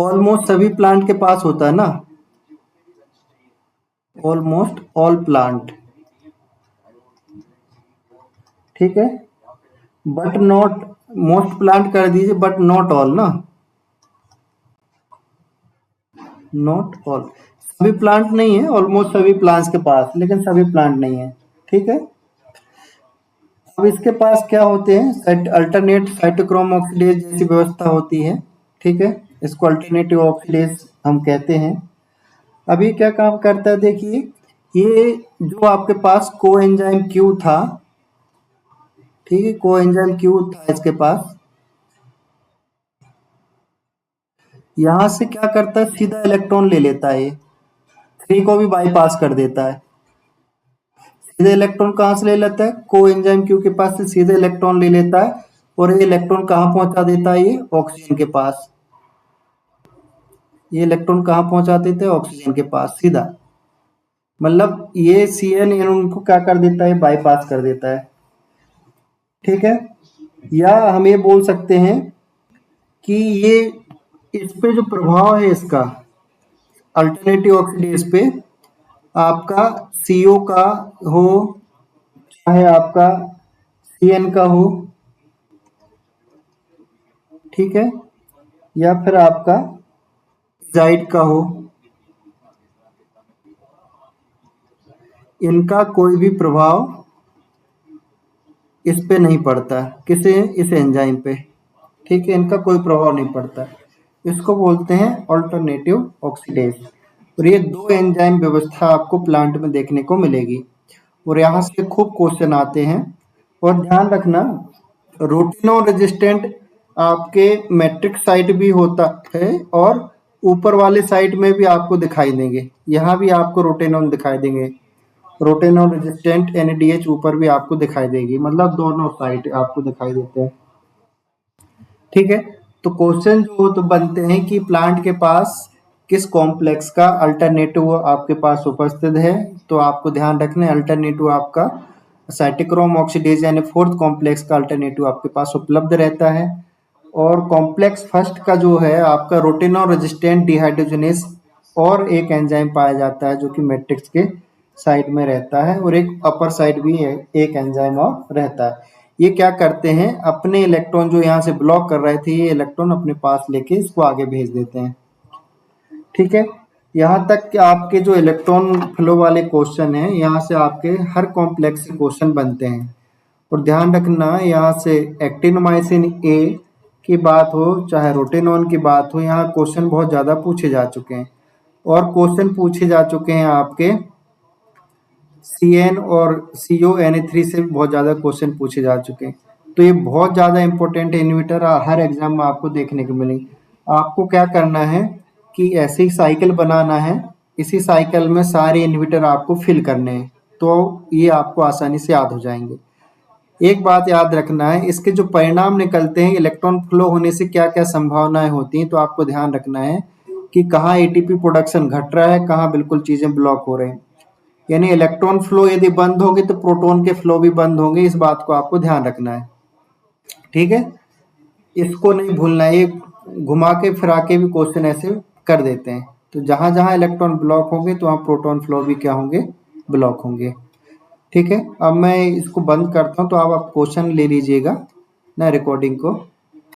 ऑलमोस्ट सभी प्लांट के पास होता है ना, ऑलमोस्ट ऑल प्लांट। ठीक है, बट नॉट मोस्ट प्लांट कर दीजिए, बट नॉट ऑल ना, नॉट ऑल, सभी प्लांट नहीं है, ऑलमोस्ट सभी प्लांट्स के पास, लेकिन सभी प्लांट नहीं है। ठीक है, अब इसके पास क्या होते हैं, अल्टरनेट साइटोक्रोम ऑक्सीडेज जैसी व्यवस्था होती है। ठीक है, इसको अल्टरनेटिव ऑक्सीडेज हम कहते हैं। अभी क्या काम करता है, देखिए, ये जो आपके पास कोएंजाइम क्यू था, ठीक है, कोएंजाइम क्यू था इसके पास, यहां से क्या करता है, सीधा इलेक्ट्रॉन ले लेता है, ये 3 को भी बाईपास कर देता है। सीधे इलेक्ट्रॉन कहाँ से ले लेता है, कोएंजाइम क्यू के पास से सीधे इलेक्ट्रॉन ले लेता है, और ये इलेक्ट्रॉन कहाँ पहुंचा देता है, ये ऑक्सीजन के पास। ये इलेक्ट्रॉन कहाँ पहुंचा देते हैं, ऑक्सीजन के पास सीधा, मतलब ये CN उनको क्या कर देता है, बाईपास कर देता है। ठीक है, या हम ये बोल सकते हैं कि ये, इस पे जो प्रभाव है इसका अल्टरनेटिव ऑक्सीडेज पे, आपका CO का हो चाहे आपका CN का हो, ठीक है, या फिर आपका जाइड का हो, इनका कोई भी प्रभाव इस पे नहीं पड़ता, किसे, इस एंजाइम पे। ठीक है, इनका कोई प्रभाव नहीं पड़ता, इसको बोलते हैं अल्टरनेटिव ऑक्सीडेज। और ये 2 एंजाइम व्यवस्था आपको प्लांट में देखने को मिलेगी, और यहाँ से खूब क्वेश्चन आते हैं। और ध्यान रखना, रोटिनो रेजिस्टेंट आपके मैट्रिक्स साइट भी होता है, और ऊपर वाले साइट में भी आपको दिखाई देंगे, यहाँ भी आपको रोटेनॉन दिखाई देंगे, रोटेनॉन रेजिस्टेंट NADH ऊपर भी आपको दिखाई देगी, मतलब दोनों साइट आपको दिखाई देते हैं। ठीक है, तो क्वेश्चन जो तो बनते हैं कि प्लांट के पास किस कॉम्प्लेक्स का अल्टरनेटिव आपके पास उपस्थित है, तो आपको ध्यान रखना है, अल्टरनेटिव आपका साइटोक्रोम ऑक्सीडेज यानी फोर्थ कॉम्प्लेक्स का अल्टरनेटिव आपके पास उपलब्ध रहता है। और कॉम्प्लेक्स फर्स्ट का जो है आपका रोटिनो रेजिस्टेंट डिहाइड्रोजनेज, और एक एंजाइम पाया जाता है जो कि मैट्रिक्स के साइड में रहता है, और एक अपर साइड भी है, एक एंजाइम और रहता है। ये क्या करते हैं, अपने इलेक्ट्रॉन जो यहाँ से ब्लॉक कर रहे थे, ये इलेक्ट्रॉन अपने पास लेके इसको आगे भेज देते हैं। ठीक है, यहाँ तक कि आपके जो इलेक्ट्रॉन फ्लो वाले क्वेश्चन हैं, यहाँ से आपके हर कॉम्प्लेक्स से क्वेश्चन बनते हैं। और ध्यान रखना, यहाँ से एक्टिनोमाइसिन A की बात हो चाहे रोटेनॉन की बात हो, यहाँ क्वेश्चन बहुत ज़्यादा पूछे जा चुके हैं, और क्वेश्चन पूछे जा चुके हैं आपके CN और CONA3 से बहुत ज़्यादा क्वेश्चन पूछे जा चुके हैं। तो ये बहुत ज़्यादा इंपॉर्टेंट इन्हिबिटर हर एग्जाम में आपको देखने को मिलेंगे। आपको क्या करना है कि ऐसे ही साइकिल बनाना है, इसी साइकिल में सारे इन्वर्टर आपको फिल करने हैं, तो ये आपको आसानी से याद हो जाएंगे। एक बात याद रखना है, इसके जो परिणाम निकलते हैं इलेक्ट्रॉन फ्लो होने से क्या क्या संभावनाएं होती हैं, तो आपको ध्यान रखना है कि कहाँ एटीपी प्रोडक्शन घट रहा है, कहाँ बिल्कुल चीजें ब्लॉक हो रहे हैं। यानी इलेक्ट्रॉन फ्लो यदि बंद होगी तो प्रोटॉन के फ्लो भी बंद होंगे, इस बात को आपको ध्यान रखना है। ठीक है, इसको नहीं भूलना है, ये घुमा के फिरा के भी क्वेश्चन ऐसे कर देते हैं। तो जहां जहां इलेक्ट्रॉन ब्लॉक होंगे तो वहां प्रोटॉन फ्लो भी क्या होंगे, ब्लॉक होंगे। ठीक है, अब मैं इसको बंद करता हूं, तो आप क्वेश्चन ले लीजिएगा ना रिकॉर्डिंग को।